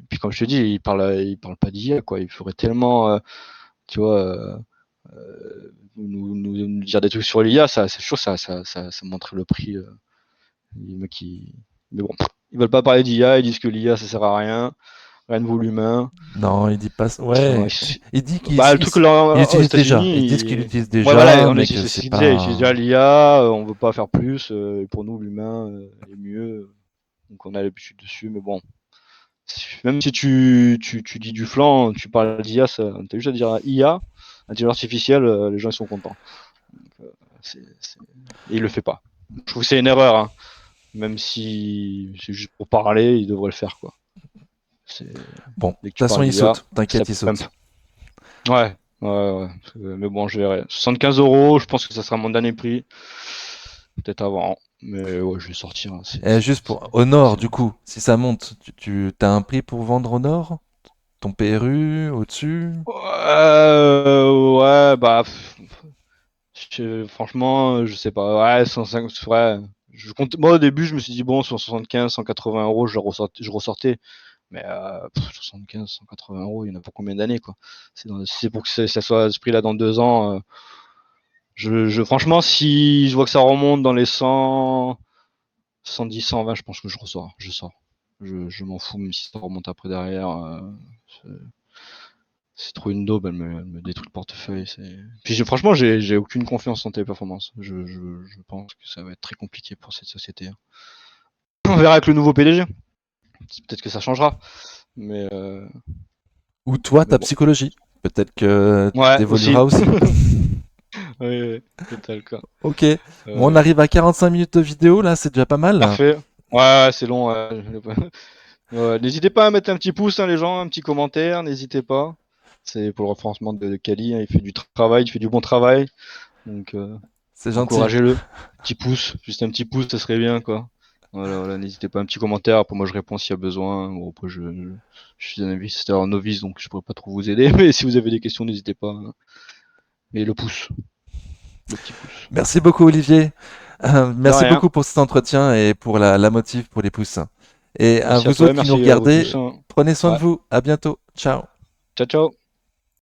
Speaker 2: Puis comme je te dis, il parle pas d'IA, quoi. Il ferait tellement, tu vois, nous dire des trucs sur l'IA, ça, c'est sûr, ça montrerait le prix. Les mecs, mais bon, ils veulent pas parler d'IA, ils disent que l'IA ça sert à rien, rien ne vaut l'humain.
Speaker 1: Non, il dit pas.
Speaker 2: Ouais,
Speaker 1: Ouais. Il dit
Speaker 2: bah, le truc là,
Speaker 1: il
Speaker 2: aux
Speaker 1: utilise déjà. Ils
Speaker 2: États-Unis,
Speaker 1: disent qu'il utilise
Speaker 2: ouais, voilà,
Speaker 1: déjà, mais que
Speaker 2: c'est ce
Speaker 1: c'est
Speaker 2: qu'ils disaient, ils utilisent déjà
Speaker 1: pas.
Speaker 2: l'IA, on veut pas faire plus, et pour nous, l'humain est mieux, donc on a l'habitude dessus, mais bon. Même si tu dis du flanc, tu parles d'IA, t'as juste à dire IA, intelligence artificielle, les gens ils sont contents. Donc, et il le fait pas. Je trouve que c'est une erreur, hein. Même si c'est juste pour parler, il devrait le faire, quoi. C'est
Speaker 1: Bon, de
Speaker 2: dès que
Speaker 1: toute
Speaker 2: tu
Speaker 1: façon,
Speaker 2: parles
Speaker 1: il
Speaker 2: d'IA,
Speaker 1: saute.
Speaker 2: ça
Speaker 1: T'inquiète, il
Speaker 2: pump.
Speaker 1: saute.
Speaker 2: Ouais, ouais. Mais bon, je verrai. 75 €, je pense que ça sera mon dernier prix. Peut-être avant. Mais ouais, je vais sortir, hein.
Speaker 1: Et juste pour au nord, du coup, si ça monte, tu as un prix pour vendre au nord? Ton PRU au-dessus?
Speaker 2: Ouais, bah, franchement, je sais pas. Ouais, 105, ouais. Moi, au début, je me suis dit, bon, sur 75, 180 €, je ressortais. Mais 75, 180 €, il y en a pour combien d'années, quoi? Si c'est pour que ça soit à ce prix-là dans 2 ans. Franchement, si je vois que ça remonte dans les 100, 110, 120, je pense que je ressors. Je sors. Je m'en fous, même si ça remonte après derrière. C'est c'est trop une daube, elle me détruit le portefeuille. Puis franchement, j'ai aucune confiance en Téléperformance. Je pense que ça va être très compliqué pour cette société, hein. On verra avec le nouveau PDG. Peut-être que ça changera. Mais,
Speaker 1: Ou toi,
Speaker 2: mais
Speaker 1: ta
Speaker 2: bon.
Speaker 1: psychologie? Peut-être que
Speaker 2: Ouais,
Speaker 1: t'évolueras
Speaker 2: aussi.
Speaker 1: aussi.
Speaker 2: Oui, total, quoi.
Speaker 1: Ok. Bon, on
Speaker 2: Euh,
Speaker 1: arrive à 45 minutes de vidéo, là, c'est déjà pas mal.
Speaker 2: Parfait. Ouais, c'est long. Ouais, n'hésitez pas à mettre un petit pouce, hein, les gens, un petit commentaire, n'hésitez pas. C'est pour le référencement de Kali, hein, il fait du travail, il fait du bon travail. Donc,
Speaker 1: C'est gentil.
Speaker 2: encouragez-le. Petit pouce, juste un petit pouce, ça serait bien, quoi. Voilà, n'hésitez pas, un petit commentaire. Après, moi, je réponds s'il y a besoin. Bon, après, je suis un investisseur novice, donc je pourrais pas trop vous aider. Mais si vous avez des questions, n'hésitez pas, hein. Et le pouce, le petit pouce.
Speaker 1: Merci beaucoup, Olivier.
Speaker 2: De
Speaker 1: Merci
Speaker 2: rien.
Speaker 1: beaucoup pour cet entretien et pour la motive pour les pouces. Et à
Speaker 2: Merci à
Speaker 1: vous
Speaker 2: toi,
Speaker 1: autres qui nous
Speaker 2: merci à vous
Speaker 1: regardez,
Speaker 2: tous, hein.
Speaker 1: prenez soin de
Speaker 2: Ouais.
Speaker 1: vous. À bientôt. Ciao.
Speaker 2: Ciao, ciao.